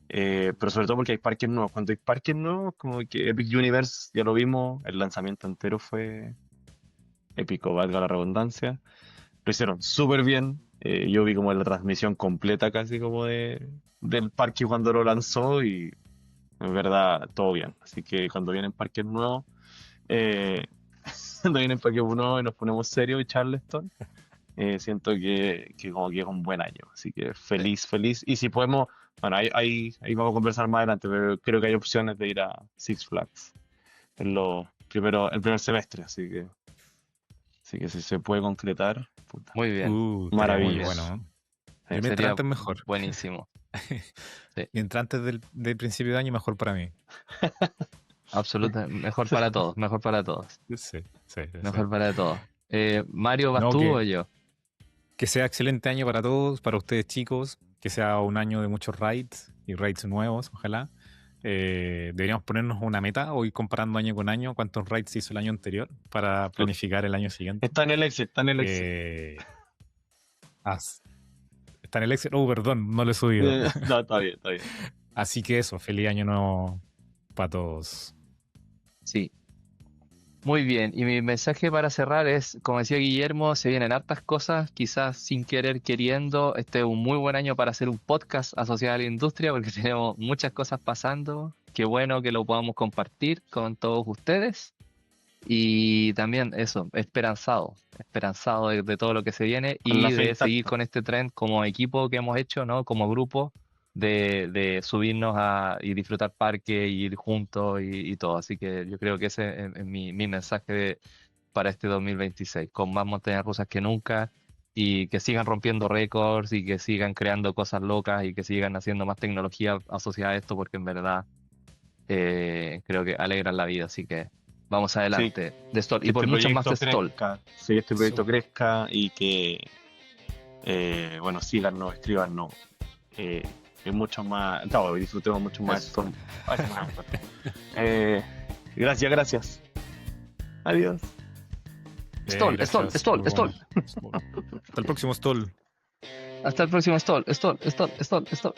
Pero sobre todo porque hay parques nuevos. Cuando hay parques nuevos, como que Epic Universe, ya lo vimos, el lanzamiento entero fue épico, valga la redundancia. Lo hicieron súper bien. Yo vi como la transmisión completa casi como del parque cuando lo lanzó y en verdad todo bien. Así que cuando vienen parques nuevos, eh, cuando vienen parques nuevos y nos ponemos serios y Charleston, siento que como que es un buen año. Así que feliz. Y si podemos, bueno, ahí vamos a conversar más adelante, pero creo que hay opciones de ir a Six Flags el primer semestre, así que si se puede concretar, puta, Muy bien. estaría muy maravilloso. bueno. Sí. Y mientras Sería antes mejor. buenísimo. Mientras antes del principio de año, mejor para mí. Absolutamente. Mejor para todos. Mejor para todos. Sí. Mejor para todos. Mario, ¿vas No, tú que- o yo? Que sea excelente año para todos, para ustedes chicos, que sea un año de muchos raids y raids nuevos, ojalá. Deberíamos ponernos una meta o ir comparando año con año cuántos raids hizo el año anterior para planificar el año siguiente. Está en el Excel. Eh, está en el Excel. Perdón, no lo he subido. No, está bien. Así que eso, feliz año nuevo para todos. Sí. Muy bien. Y mi mensaje para cerrar es, como decía Guillermo, se vienen hartas cosas, quizás sin querer, queriendo. Este es un muy buen año para hacer un podcast asociado a la industria porque tenemos muchas cosas pasando. Qué bueno que lo podamos compartir con todos ustedes. Y también eso, esperanzado de todo lo que se viene Con la y fe de intacta. seguir con este tren como equipo que hemos hecho, ¿no? Como grupo, de subirnos y disfrutar parque y ir juntos y todo. Así que yo creo que ese es mi mensaje para este 2026, con más montañas rusas que nunca y que sigan rompiendo récords y que sigan creando cosas locas y que sigan haciendo más tecnología asociada a esto porque en verdad creo que alegran la vida. Así que vamos adelante de Stall y por mucho más de Stall. Sí, este proyecto crezca y que, bueno, síganos, escríbanos. Que mucho más, claro, disfrutemos mucho más Eso. esto. Gracias. Adiós. Stall. Hasta el próximo Stall. Hasta el próximo Stall.